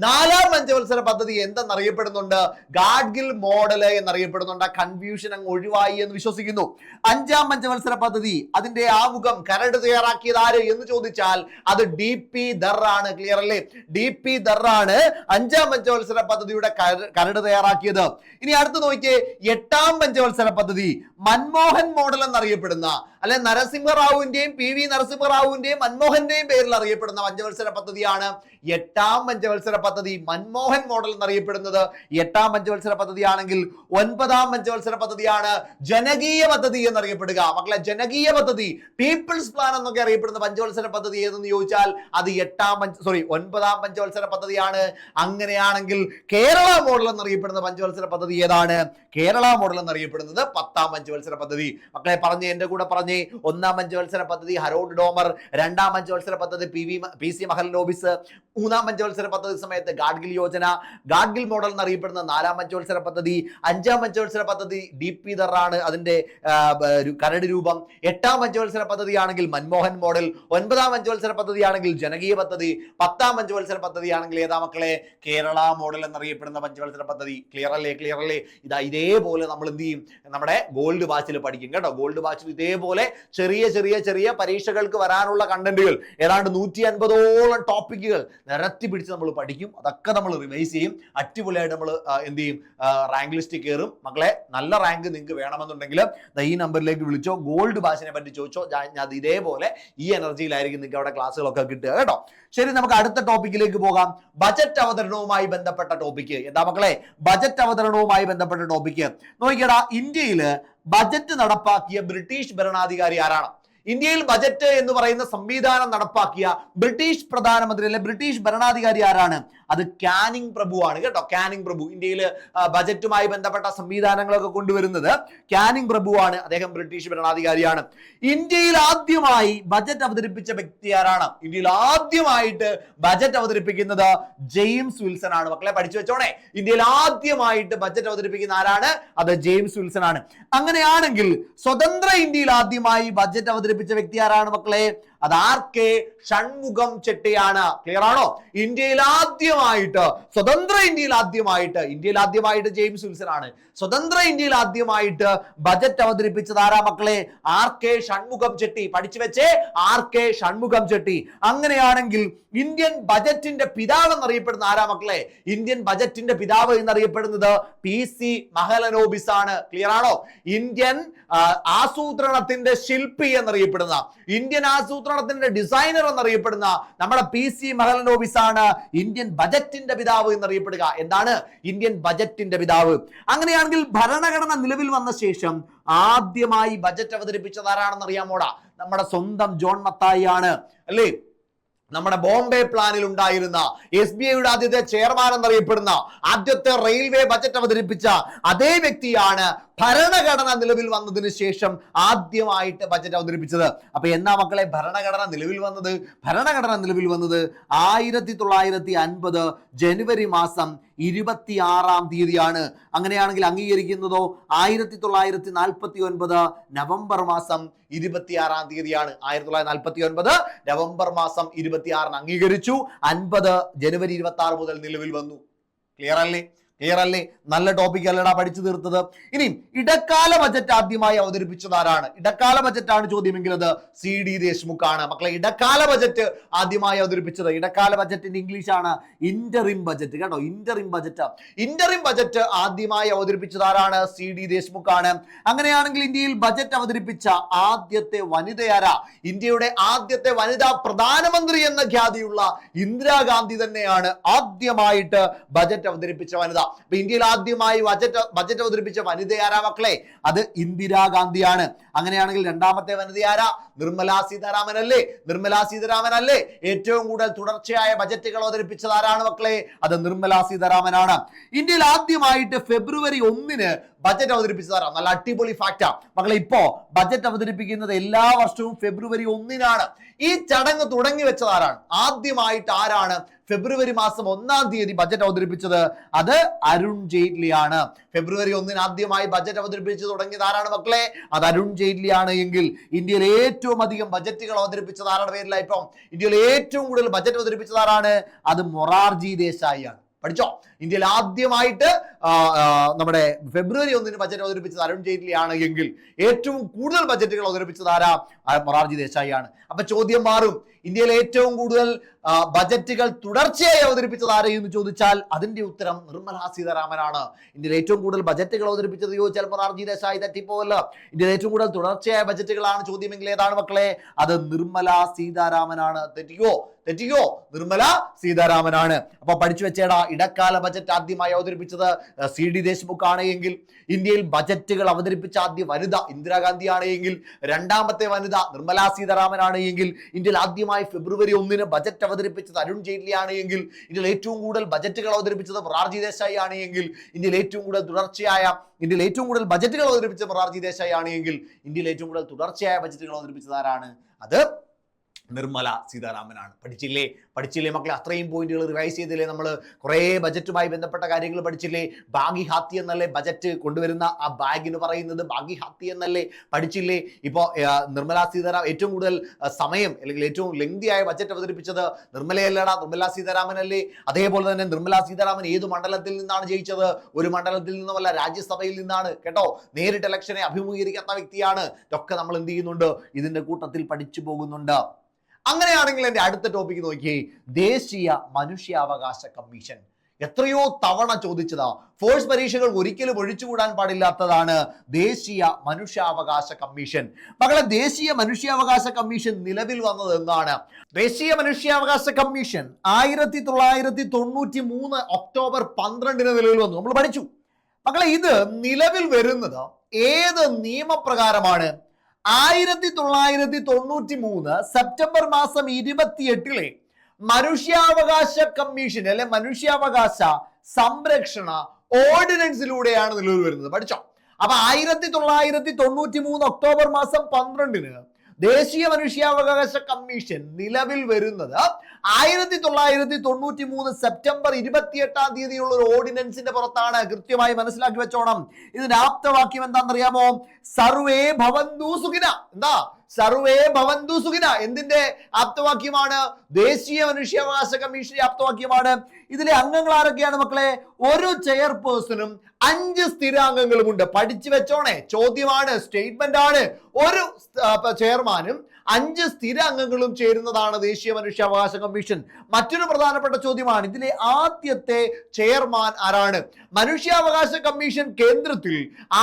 നാലാം പഞ്ചവത്സര പദ്ധതി എന്തെന്നറിയപ്പെടുന്നുണ്ട്? ഗാഡ്ഗിൽ മോഡൽ എന്നറിയപ്പെടുന്നുണ്ട്. കൺഫ്യൂഷൻ അങ്ങ് ഒഴിവായി എന്ന് വിശ്വസിക്കുന്നു. അഞ്ചാം പഞ്ചവത്സര പദ്ധതി അതിന്റെ ആമുഖം കരട് തയ്യാറാക്കിയത് ആര് എന്ന് ചോദിച്ചാൽ അത് DP ദർ ആണ്. ക്ലിയർ അല്ലേ? DP ദർ ആണ് അഞ്ചാം പഞ്ചവത്സര പദ്ധതിയുടെ കരട് തയ്യാറാക്കിയത്. ഇനി അടുത്ത് നോക്കിയേ, എട്ടാം പഞ്ചവത്സര പദ്ധതി മൻമോഹൻ മോഡൽ എന്നറിയപ്പെടുന്ന, അല്ലെ നരസിംഹറാവുവിന്റെയും PV നരസിംഹറാവുവിന്റെയും മൻമോഹന്റെയും പേരിൽ അറിയപ്പെടുന്ന പഞ്ചവത്സര പദ്ധതിയാണ് എട്ടാം പഞ്ചവത്സര പദ്ധതി. മൻമോഹൻ മോഡൽ എന്നറിയപ്പെടുന്നത് എട്ടാം പഞ്ചവത്സര പദ്ധതിയാണെങ്കിൽ ഒൻപതാം പഞ്ചവത്സര പദ്ധതിയാണ് ജനകീയ പദ്ധതി എന്നറിയപ്പെടുക. മക്കളെ, ജനകീയ പദ്ധതി, പീപ്പിൾസ് പ്ലാൻ എന്നൊക്കെ അറിയപ്പെടുന്ന പഞ്ചവത്സര പദ്ധതി ഏതെന്ന് ചോദിച്ചാൽ അത് ഒൻപതാം പഞ്ചവത്സര പദ്ധതിയാണ്. അങ്ങനെയാണെങ്കിൽ കേരള മോഡൽ എന്നറിയപ്പെടുന്ന പഞ്ചവത്സര പദ്ധതി ഏതാണ്? കേരള മോഡൽ എന്നറിയപ്പെടുന്നത് 10ാം പഞ്ചവത്സര പദ്ധതി. മക്കളെ പറഞ്ഞേ, എന്റെ കൂടെ പറഞ്ഞേ. ഒന്നാം പഞ്ചവത്സര പദ്ധതി ഹരോൾഡ് ഡോമർ, രണ്ടാം പഞ്ചവത്സര പദ്ധതി PC മഹലനോബിസ്, മൂന്നാം പഞ്ചവത്സര പദ്ധതി സമയത്ത് ഗാഡ്ഗിൽ യോജന, ഗാഡ്ഗിൽ മോഡൽ എന്നറിയപ്പെടുന്ന 4ാം പഞ്ചവത്സര പദ്ധതി, 5ാം പഞ്ചവത്സര പദ്ധതി DP ദർ ആണ് അതിന്റെ കരട് രൂപം, 8ാം പഞ്ചവത്സര പദ്ധതി ആണെങ്കിൽ മൻമോഹൻ മോഡൽ, 9ാം പഞ്ചവത്സര പദ്ധതി ആണെങ്കിൽ ജനകീയ പദ്ധതി, 10ാം പഞ്ചവത്സര പദ്ധതി ആണെങ്കിൽ ഏതാ മക്കളെ? കേരള മോഡൽ എന്നറിയപ്പെടുന്ന പഞ്ചവത്സര പദ്ധതി. ക്ലിയർ അല്ലേ? ക്ലിയർ അല്ലേ? ഇതേപോലെ നമ്മൾ എന്ത് ചെയ്യും? നമ്മുടെ ഗോൾഡ് ബാച്ചിൽ പഠിക്കും കേട്ടോ. ഗോൾഡ് ബാച്ചിൽ ഇതേപോലെ ചെറിയ ചെറിയ ചെറിയ പരീക്ഷകൾക്ക് വരാനുള്ള കണ്ടന്റുകൾ ഏതാണ്ട് 150ഓളം ടോപ്പിക്കുകൾ നിരത്തി പിടിച്ച് നമ്മൾ പഠിക്കും. അതൊക്കെ നമ്മൾ റിവൈസ് ചെയ്യും. അടിപൊളിയായിട്ട് നമ്മൾ എന്ത് ചെയ്യും? റാങ്ക് ലിസ്റ്റ് കയറും. മക്കളെ, നല്ല റാങ്ക് നിങ്ങൾക്ക് വേണമെന്നുണ്ടെങ്കിൽ ഈ നമ്പറിലേക്ക് വിളിച്ചോ, ഗോൾഡ് ബാച്ചിനെ പറ്റി ചോദിച്ചോ. ഞാൻ ഇതേപോലെ ഈ എനർജിയിലായിരിക്കും നിങ്ങൾക്ക് അവിടെ ക്ലാസ്സുകളൊക്കെ കിട്ടുക കേട്ടോ. ശരി, നമുക്ക് അടുത്ത ടോപ്പിക്കിലേക്ക് പോകാം. ബജറ്റ് അവതരണവുമായി ബന്ധപ്പെട്ട ടോപ്പിക്ക്. എന്താ മക്കളെ? ബജറ്റ് അവതരണവുമായി ബന്ധപ്പെട്ട ടോപ്പിക്ക്. നോക്കിയടാ, ഇന്ത്യയിൽ ബജറ്റ് നടപ്പാക്കിയ ബ്രിട്ടീഷ് ഭരണാധികാരി ആരാണ്? ഇന്ത്യയിൽ ബജറ്റ് എന്ന് പറയുന്ന സംവിധാനം നടപ്പാക്കിയ ബ്രിട്ടീഷ് പ്രധാനമന്ത്രി അല്ലെ ബ്രിട്ടീഷ് ഭരണാധികാരി ആരാണ്? അത് കാനിങ് പ്രഭു ആണ് കേട്ടോ. കാനിങ് പ്രഭു ഇന്ത്യയിൽ ബജറ്റുമായി ബന്ധപ്പെട്ട സംവിധാനങ്ങളൊക്കെ കൊണ്ടുവരുന്നത് കാനിങ് പ്രഭു ആണ്. അദ്ദേഹം ബ്രിട്ടീഷ് ഭരണാധികാരിയാണ്. ഇന്ത്യയിൽ ആദ്യമായി ബജറ്റ് അവതരിപ്പിച്ച വ്യക്തി ആരാണ്? ഇന്ത്യയിൽ ആദ്യമായിട്ട് ബജറ്റ് അവതരിപ്പിക്കുന്നത് ജെയിംസ് വിൽസൺ ആണ്. മക്കളെ പഠിച്ചു വെച്ചോണേ. ഇന്ത്യയിൽ ആദ്യമായിട്ട് ബജറ്റ് അവതരിപ്പിക്കുന്ന ആരാണ്? അത് ജെയിംസ് വിൽസൺ ആണ്. അങ്ങനെയാണെങ്കിൽ സ്വതന്ത്ര ഇന്ത്യയിൽ ആദ്യമായി ബജറ്റ് അവതരിപ്പിച്ച വ്യക്തി ആരാണ് മക്കളെ? അത് RK ഷൺമുഖം ചെട്ടിയാണ്. ക്ലിയർ ആണോ? ഇന്ത്യയിൽ ആദ്യമായിട്ട്, സ്വതന്ത്ര ഇന്ത്യയിൽ ആദ്യമായിട്ട് ജെയിംസ് വിൽസൺ ആണ്. സ്വതന്ത്ര ഇന്ത്യയിൽ ആദ്യമായിട്ട് ബജറ്റ് അവതരിപ്പിച്ചത് ആരാ മക്കളെ? RK ഷൺമുഖം ചെട്ടി. പഠിച്ചു വെച്ചേ, RK ഷൺമുഖം ചെട്ടി. അങ്ങനെയാണെങ്കിൽ ഇന്ത്യൻ ബജറ്റിന്റെ പിതാവ് എന്നറിയപ്പെടുന്ന ആരാ മക്കളെ? ഇന്ത്യൻ ബജറ്റിന്റെ പിതാവ് എന്നറിയപ്പെടുന്നത് PC മഹലനോബിസ് ആണ്. ക്ലിയർ ആണോ? ഇന്ത്യൻ ആസൂത്രണത്തിന്റെ ശില്പി എന്നറിയപ്പെടുന്ന, ഇന്ത്യൻ ആസൂത്രണത്തിന്റെ ഡിസൈനർ എന്നറിയപ്പെടുന്ന നമ്മുടെ PC മഹലനോബിസ് ആണ് ഇന്ത്യൻ ബജറ്റിന്റെ പിതാവ് എന്നറിയപ്പെടുക. എന്താണ്? ഇന്ത്യൻ ബജറ്റിന്റെ പിതാവ്. അങ്ങനെയാണെങ്കിൽ ഭരണഘടന നിലവിൽ വന്ന ശേഷം ആദ്യമായി ബജറ്റ് അവതരിപ്പിച്ചത് ആരാണെന്ന് അറിയാമോടാ? നമ്മുടെ സ്വന്തം ജോൺ മത്തായി ആണ് അല്ലേ? നമ്മുടെ ബോംബെ പ്ലാനിൽ ഉണ്ടായിരുന്ന SBIയുടെ ആദ്യത്തെ ചെയർമാൻ എന്നറിയപ്പെടുന്ന, ആദ്യത്തെ റെയിൽവേ ബജറ്റ് അവതരിപ്പിച്ച അതേ വ്യക്തിയാണ് ഭരണഘടന നിലവിൽ വന്നതിന് ശേഷം ആദ്യമായിട്ട് ബജറ്റ് അവതരിപ്പിച്ചത്. അപ്പൊ എന്നാ മക്കളെ ഭരണഘടന നിലവിൽ വന്നത്? ഭരണഘടന നിലവിൽ വന്നത് 1950 ജനുവരി മാസം 26-ാം തീയതിയാണ്. അങ്ങനെയാണെങ്കിൽ അംഗീകരിക്കുന്നതോ 1949 നവംബർ മാസം 26-ാം തീയതിയാണ്. 1949 നവംബർ മാസം 26-ന് അംഗീകരിച്ചു. 50 ജനുവരി 26 മുതൽ നിലവിൽ വന്നു. ക്ലിയർ അല്ലേ? ക്ലിയർ അല്ലേ? നല്ല ടോപ്പിക് അല്ലടാ പഠിച്ചു തീർത്തത്. ഇനി ഇടക്കാല ബജറ്റ് ആദ്യമായി അവതരിപ്പിച്ചത് ആരാണ്? ഇടക്കാല ബജറ്റ് ആണ് ചോദ്യമെങ്കിൽ അത് CD ദേശ്മുഖ് ആണ്. മക്കളെ ഇടക്കാല ബജറ്റ് ആദ്യമായി അവതരിപ്പിച്ചത്, ഇടക്കാല ബജറ്റിന്റെ ഇംഗ്ലീഷ് ആണ് ഇന്ററിം ബജറ്റ് കേട്ടോ. ഇന്ററിം ബജറ്റ് ആദ്യമായി അവതരിപ്പിച്ചത് ആരാണ്? CD ദേശ്മുഖ് ആണ്. അങ്ങനെയാണെങ്കിൽ ഇന്ത്യയിൽ ബജറ്റ് അവതരിപ്പിച്ച ആദ്യത്തെ വനിതയാരാ? ഇന്ത്യയുടെ ആദ്യത്തെ വനിതാ പ്രധാനമന്ത്രി എന്ന ഖ്യാതിയുള്ള ഇന്ദിരാഗാന്ധി തന്നെയാണ് ആദ്യമായിട്ട് ബജറ്റ് അവതരിപ്പിച്ച വനിത. അപ്പൊ ഇന്ത്യയിൽ ആദ്യമായി ബജറ്റ് അവതരിപ്പിച്ച വനിതയാരാ മക്കളെ? അത് ഇന്ദിരാഗാന്ധിയാണ്. അങ്ങനെയാണെങ്കിൽ രണ്ടാമത്തെ വനിതയാരാ? നിർമ്മലാ സീതാരാമൻ അല്ലേ? നിർമ്മലാ സീതാരാമൻ അല്ലേ ഏറ്റവും കൂടുതൽ തുടർച്ചയായ ബജറ്റുകൾ അവതരിപ്പിച്ചത് ആരാണ് മക്കളെ? അത് നിർമ്മലാ സീതാരാമനാണ്. ഇന്ത്യയിൽ ആദ്യമായിട്ട് ഫെബ്രുവരി 1 ബജറ്റ് അവതരിപ്പിച്ചതാരാണ്? നല്ല അടിപൊളി ഫാക്റ്റാ മക്കളെ. ഇപ്പോ ബജറ്റ് അവതരിപ്പിക്കുന്നത് എല്ലാ വർഷവും ഫെബ്രുവരി 1 ഈ ചടങ്ങ് തുടങ്ങി വെച്ചതാരാണ്? ആദ്യമായിട്ട് ആരാണ് ഫെബ്രുവരി മാസം 1-ാം തീയതി ബജറ്റ് അവതരിപ്പിച്ചത്? അത് അരുൺ ജെയ്റ്റ്ലി ആണ്. ഫെബ്രുവരി 1 ആദ്യമായി ബജറ്റ് അവതരിപ്പിച്ച് തുടങ്ങിയത് ആരാണ് മക്കളെ? അത് അരുൺ ജെയ്റ്റ്ലി ആണ്. എങ്കിൽ ഇന്ത്യയിൽ ഏറ്റവും അധികം ബജറ്റുകൾ അവതരിപ്പിച്ചത് ആരുടെ പേരിലാണ്? ഇപ്പം ഇന്ത്യയിൽ ഏറ്റവും കൂടുതൽ ബജറ്റ് അവതരിപ്പിച്ചത് ആരാണ്? അത് മൊറാർജി ദേശായി ആണ്. പഠിച്ചോ? ഇന്ത്യയിൽ ആദ്യമായിട്ട് നമ്മുടെ ഫെബ്രുവരി 1 ബജറ്റ് അവതരിപ്പിച്ചത് അരുൺ ജെയ്റ്റ്ലി ആണ്. എങ്കിൽ ഏറ്റവും കൂടുതൽ ബജറ്റുകൾ അവതരിപ്പിച്ചത് ആരാ? മൊറാർജി ദേശായി ആണ്. അപ്പൊ ചോദ്യം മാറും. ഇന്ത്യയിൽ ഏറ്റവും കൂടുതൽ ബജറ്റുകൾ തുടർച്ചയായി അവതരിപ്പിച്ചത് ആരെയെന്ന് ചോദിച്ചാൽ അതിന്റെ ഉത്തരം നിർമ്മലാ സീതാരാമനാണ്. ഇന്ത്യയിൽ ഏറ്റവും കൂടുതൽ ബജറ്റുകൾ അവതരിപ്പിച്ചത് ചോദിച്ചാൽ മൊറാർജി ദേശായി തെറ്റിപ്പോവല്ല. ഇന്ത്യയിൽ ഏറ്റവും കൂടുതൽ തുടർച്ചയായ ബജറ്റുകളാണ് ചോദ്യമെങ്കിൽ ഏതാണ് മക്കളെ? അത് നിർമ്മലാ സീതാരാമനാണ്. തെറ്റിക്കോ? നിർമ്മലാ സീതാരാമനാണ്. അപ്പൊ പഠിച്ചു വെച്ചേടാ. ഇടക്കാല ബജറ്റ് ആദ്യമായി അവതരിപ്പിച്ചത് CD ദേശ്മുഖ് ആണ് എങ്കിൽ ഇന്ത്യയിൽ ബജറ്റുകൾ അവതരിപ്പിച്ച ആദ്യ വനിത ഇന്ദിരാഗാന്ധി ആണ് എങ്കിൽ രണ്ടാമത്തെ വനിത നിർമ്മലാ സീതാരാമൻ ആണ് എങ്കിൽ ഇന്ത്യയിൽ ആദ്യമായി ഫെബ്രുവരി 1 ബജറ്റ് അവതരിപ്പിച്ചത് അരുൺ ജെയ്റ്റ്ലി ആണ് എങ്കിൽ ഇന്ത്യയിൽ ഏറ്റവും കൂടുതൽ ബജറ്റുകൾ അവതരിപ്പിച്ചത് മൊറാർജി ദേശായി ആണ് എങ്കിൽ ഇന്ത്യയിൽ ഏറ്റവും കൂടുതൽ ബജറ്റുകൾ അവതരിപ്പിച്ച മൊറാർജി ദേശായി ആണ് എങ്കിൽ ഇന്ത്യയിൽ ഏറ്റവും കൂടുതൽ തുടർച്ചയായ ബജറ്റുകൾ അവതരിപ്പിച്ചത് ആരാണ്? അത് നിർമ്മലാ സീതാരാമനാണ്. പഠിച്ചില്ലേ മക്കളെ? അത്രയും പോയിന്റുകൾ റിവൈസ് ചെയ്തില്ലേ? നമ്മൾ കുറേ ബജറ്റുമായി ബന്ധപ്പെട്ട കാര്യങ്ങൾ പഠിച്ചില്ലേ? ബാഗി ഹാത്തി എന്നല്ലേ ബജറ്റ് കൊണ്ടുവരുന്ന ആ ബാഗിന് പറയുന്നത്? ബാഗി ഹാത്തി എന്നല്ലേ? പഠിച്ചില്ലേ? ഇപ്പോൾ നിർമ്മലാ സീതാരാമൻ ഏറ്റവും കൂടുതൽ സമയം അല്ലെങ്കിൽ ഏറ്റവും ലെങ്തിയായ ബജറ്റ് അവതരിപ്പിച്ചത് നിർമ്മലയല്ലടാ, നിർമ്മലാ സീതാരാമൻ അല്ലേ? അതേപോലെ തന്നെ നിർമ്മലാ സീതാരാമൻ ഏത് മണ്ഡലത്തിൽ നിന്നാണ് ജയിച്ചത്? ഒരു മണ്ഡലത്തിൽ നിന്നുമല്ല, രാജ്യസഭയിൽ നിന്നാണ് കേട്ടോ. നേരിട്ട് ഇലക്ഷനെ അഭിമുഖീകരിക്കാത്ത വ്യക്തിയാണ്. ഇതൊക്കെ നമ്മൾ എന്ത് ചെയ്യുന്നുണ്ട്? ഇതിന്റെ കൂട്ടത്തിൽ പഠിച്ചു പോകുന്നുണ്ട്. അങ്ങനെയാണെങ്കിൽ എന്റെ അടുത്ത ടോപ്പിക് നോക്കിയേ. ദേശീയ മനുഷ്യാവകാശ കമ്മീഷൻ എത്രയോ തവണ ചോദിച്ചതാ. ഫോഴ്സ് പരീക്ഷകൾ ഒരിക്കലും ഒഴിച്ചുകൂടാൻ പാടില്ലാത്തതാണ് ദേശീയ മനുഷ്യാവകാശ കമ്മീഷൻ. മക്കളെ, ദേശീയ മനുഷ്യാവകാശ കമ്മീഷൻ നിലവിൽ വന്നത് എന്നാണ്? ദേശീയ മനുഷ്യാവകാശ കമ്മീഷൻ 1993 ഒക്ടോബർ 12 നിലവിൽ വന്നു. നമ്മൾ പഠിച്ചു മക്കളെ. ഇത് നിലവിൽ വരുന്നത് ഏത് നിയമപ്രകാരമാണ്? 1993 സെപ്റ്റംബർ മാസം 28 മനുഷ്യാവകാശ കമ്മീഷൻ അല്ലെ മനുഷ്യാവകാശ സംരക്ഷണ ഓർഡിനൻസിലൂടെയാണ് നിലവിൽ വരുന്നത്. പഠിച്ചോ? അപ്പൊ 1993 ഒക്ടോബർ മാസം 12 ദേശീയ മനുഷ്യാവകാശ കമ്മീഷൻ നിലവിൽ വരുന്നത് 1993 സെപ്റ്റംബർ 28 തീയതിയുള്ള ഒരു ഓർഡിനൻസിന്റെ പുറത്താണ്. കൃത്യമായി മനസ്സിലാക്കി വെച്ചോണം. ഇതിന്റെ ആപ്തവാക്യം എന്താണെന്നറിയാമോ? സർവേ ഭവന്തു സുഖിന. എന്താ? സർവേ ഭവന്തു സുഖിന. എന്തിന്റെ ആപ്തവാക്യമാണ്? ദേശീയ മനുഷ്യാവകാശ കമ്മീഷന്റെ ആപ്തവാക്യമാണ്. ഇതിലെ അംഗങ്ങൾ ആരൊക്കെയാണ് മക്കളെ? ഒരു ചെയർപേഴ്സണും 5 സ്ഥിരാംഗങ്ങളുമുണ്ട്. പഠിച്ചു വെച്ചോണേ. ചോദ്യമാണ്, സ്റ്റേറ്റ്മെന്റ് ആണ്. ഒരു ചെയർമാനും 5 സ്ഥിരാംഗങ്ങളും ചേരുന്നതാണ് ദേശീയ മനുഷ്യാവകാശ കമ്മീഷൻ. മറ്റൊരു പ്രധാനപ്പെട്ട ചോദ്യമാണ്, ഇതിലെ ആദ്യത്തെ ചെയർമാൻ ആരാണ്? മനുഷ്യാവകാശ കമ്മീഷൻ കേന്ദ്രത്തിൽ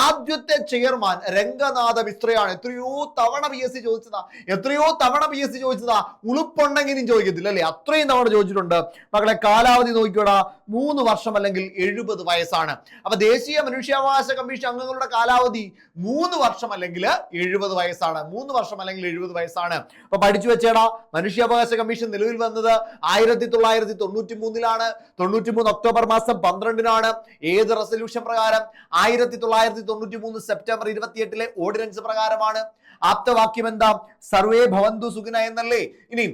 ആദ്യത്തെ ചെയർമാൻ രംഗനാഥ മിശ്രയാണ്. എത്രയോ തവണ PSC ചോദിച്ചതാ. ഉളുപ്പുണ്ടെങ്കിലും ചോദിക്കത്തില്ല അല്ലെ? അത്രയും തവണ ചോദിച്ചിട്ടുണ്ട് മക്കളെ. കാലാവധി നോക്കിയോടാ, 3 വർഷം അല്ലെങ്കിൽ 70 വയസ്സാണ്. അപ്പൊ ദേശീയ മനുഷ്യാവകാശ കമ്മീഷൻ അംഗങ്ങളുടെ കാലാവധി 3 വർഷം അല്ലെങ്കിൽ 70 വയസ്സാണ്. 3 വർഷം അല്ലെങ്കിൽ 70 വയസ്സാണ്. അപ്പൊ പഠിച്ചു വെച്ചേടാ. മനുഷ്യാവകാശ കമ്മീഷൻ നിലവിൽ വന്നത് 1993 93 ഒക്ടോബർ മാസം 12 ഏത് റെസല്യൂഷൻ പ്രകാരം? 1993 സെപ്റ്റംബർ 28 ഓർഡിനൻസ് പ്രകാരമാണ്. ആപ്തവാക്യം എന്താ? സർവേ ഭവന്തു സുഖിന എന്നല്ലേ? ഇനി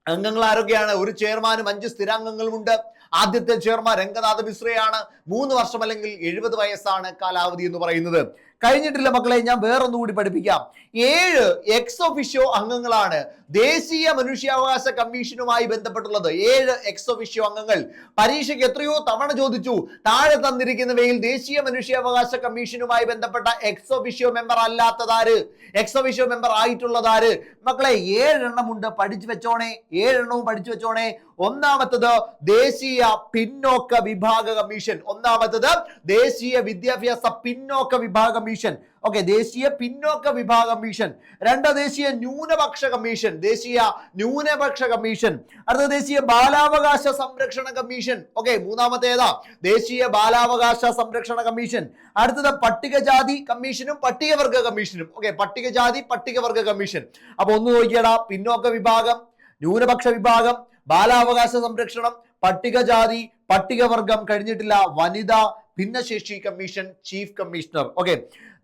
അംഗങ്ങൾ ആരൊക്കെയാണ്? ഒരു ചെയർമാനും 5 സ്ഥിരാംഗങ്ങളുമുണ്ട്. ആദ്യത്തെ ചെയർമാൻ രംഗനാഥ മിശ്രയാണ്. 3 വർഷം അല്ലെങ്കിൽ 70 വയസ്സാണ് കാലാവധി എന്ന് പറയുന്നത്. കഴിഞ്ഞിട്ടില്ല മക്കളെ, ഞാൻ വേറൊന്നുകൂടി പഠിപ്പിക്കാം. 7 എക്സ് ഒഫിഷ്യോ അംഗങ്ങളാണ് ദേശീയ മനുഷ്യാവകാശ കമ്മീഷനുമായി ബന്ധപ്പെട്ടുള്ളത്. 7 എക്സ് ഒഫിഷ്യോ അംഗങ്ങൾ. പരീക്ഷയ്ക്ക് എത്രയോ തവണ ചോദിച്ചു, താഴെ തന്നിരിക്കുന്നവയിൽ ദേശീയ മനുഷ്യാവകാശ കമ്മീഷനുമായി ബന്ധപ്പെട്ട എക്സ് ഒഫിഷ്യോ മെമ്പർ അല്ലാത്തതാര്, എക്സ് ഒഫിഷ്യോ മെമ്പർ ആയിട്ടുള്ളതാര്? മക്കളെ 7 എണ്ണമുണ്ട്, പഠിച്ചു വെച്ചോണേ, 7 എണ്ണവും പഠിച്ചു വെച്ചോണേ. ഒന്നാമത്തത് ദേശീയ പിന്നോക്ക വിഭാഗ കമ്മീഷൻ. ഒന്നാമത്തത് ദേശീയ വിദ്യാഭ്യാസ പിന്നോക്ക വിഭാഗ കമ്മീഷൻ. ഓക്കെ, ദേശീയ പിന്നോക്ക വിഭാഗ കമ്മീഷൻ. രണ്ട്, ദേശീയ ന്യൂനപക്ഷ കമ്മീഷൻ, ദേശീയ ന്യൂനപക്ഷ കമ്മീഷൻ. അടുത്ത ദേശീയ ബാലാവകാശ സംരക്ഷണ കമ്മീഷൻ. ഓക്കെ, മൂന്നാമത്തെ ഏതാ? ദേശീയ ബാലാവകാശ സംരക്ഷണ കമ്മീഷൻ. അടുത്തത് പട്ടികജാതി കമ്മീഷനും പട്ടികവർഗ കമ്മീഷനും. ഓക്കെ, പട്ടികജാതി പട്ടികവർഗ കമ്മീഷൻ. അപ്പൊ ഒന്ന് നോക്കിയടാ, പിന്നോക്ക വിഭാഗം, ന്യൂനപക്ഷ വിഭാഗം, ബാലാവകാശ സംരക്ഷണം, പട്ടികജാതി, പട്ടികവർഗം, കഴിഞ്ഞിട്ടില്ല വനിതാ ഭിന്നശേഷി കമ്മീഷൻ, ചീഫ് കമ്മീഷണർ. ഓക്കെ,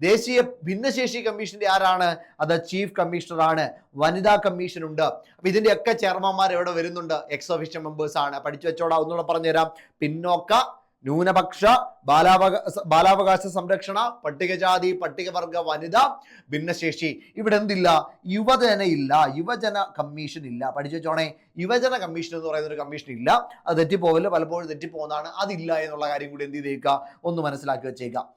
ദേശീയ ഭിന്നശേഷി കമ്മീഷന്റെ ആരാണ്? അത് ചീഫ് കമ്മീഷണർ ആണ്. വനിതാ കമ്മീഷൻ ഉണ്ട്. അപ്പൊ ഇതിന്റെയൊക്കെ ചെയർമാൻമാർ എവിടെ വരുന്നുണ്ട്? എക്സ് ഒഫിഷ്യോ മെമ്പേഴ്സ് ആണ്. പഠിച്ചു വെച്ചോടാ, ഒന്നുകൂടെ പറഞ്ഞുതരാം. പിന്നോക്ക, ന്യൂനപക്ഷ, ബാലാവകാശ സംരക്ഷണ, പട്ടികജാതി, പട്ടികവർഗ, വനിത, ഭിന്നശേഷി. ഇവിടെ എന്തില്ല? യുവജന ഇല്ല, യുവജന കമ്മീഷൻ ഇല്ല. പഠിച്ചു വെച്ചോണേ, യുവജന കമ്മീഷൻ എന്ന് പറയുന്ന ഒരു കമ്മീഷൻ ഇല്ല. അത് തെറ്റിപ്പോവല്ലോ, പലപ്പോഴും തെറ്റിപ്പോകുന്നതാണ്. അതില്ല എന്നുള്ള കാര്യം കൂടി എന്ത് ചെയ്തേക്കുക, ഒന്ന് മനസ്സിലാക്കി വെച്ചേക്കാം.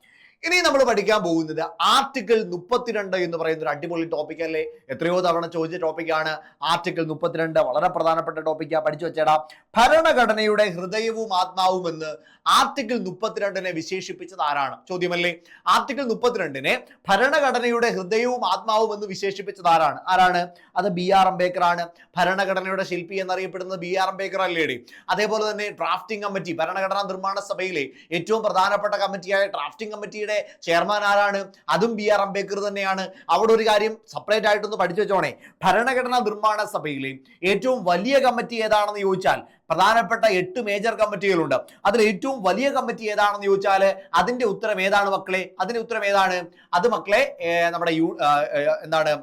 ഇനി നമ്മൾ പഠിക്കാൻ പോകുന്നത് ആർട്ടിക്കിൾ 32 എന്ന് പറയുന്ന ഒരു അടിപൊളി ടോപ്പിക് അല്ലേ? എത്രയോ തവണ ചോദിച്ച ടോപ്പിക്കാണ് ആർട്ടിക്കിൾ 32. വളരെ പ്രധാനപ്പെട്ട ടോപ്പിക്കാ, പഠിച്ചു വെച്ചേടാ. ഭരണഘടനയുടെ ഹൃദയവും ആത്മാവും എന്ന് ആർട്ടിക്കിൾ 32 വിശേഷിപ്പിച്ചത് ആരാണ്? ചോദ്യമല്ലേ. ആർട്ടിക്കിൾ 32 ഭരണഘടനയുടെ ഹൃദയവും ആത്മാവും എന്ന് വിശേഷിപ്പിച്ചത് ആരാണ്? അത് BR അംബേദ്കർ ആണ്. ഭരണഘടനയുടെ ശില്പി എന്നറിയപ്പെടുന്നത് BR അംബേദ്കർ അല്ലേടി. അതേപോലെ തന്നെ ഡ്രാഫ്റ്റിംഗ് കമ്മിറ്റി, ഭരണഘടനാ നിർമ്മാണ സഭയിലെ ഏറ്റവും പ്രധാനപ്പെട്ട കമ്മിറ്റിയായ ഡ്രാഫ്റ്റിംഗ് കമ്മിറ്റിയുടെ ചെയർമാൻ ആരാണ്? അതും BR അംബേദ്കർ തന്നെയാണ്. അവിടെ ഒരു കാര്യം സെപ്പറേറ്റ് ആയിട്ടൊന്ന് പഠിച്ചു വെച്ചോണേ. ഭരണഘടനാ നിർമ്മാണ സഭയിലെ ഏറ്റവും വലിയ കമ്മിറ്റി ഏതാണെന്ന് ചോദിച്ചാൽ പ്രധാനപ്പെട്ട 8 മേജർ കമ്മിറ്റികളുണ്ട്. അതിൽ ഏറ്റവും വലിയ കമ്മിറ്റി ഏതാണെന്ന് ചോദിച്ചാൽ അതിന്റെ ഉത്തരം ഏതാണ് മക്കളെ? അതിന്റെ ഉത്തരം ഏതാണ്? അത് മക്കളെ നമ്മുടെ എന്താണ്,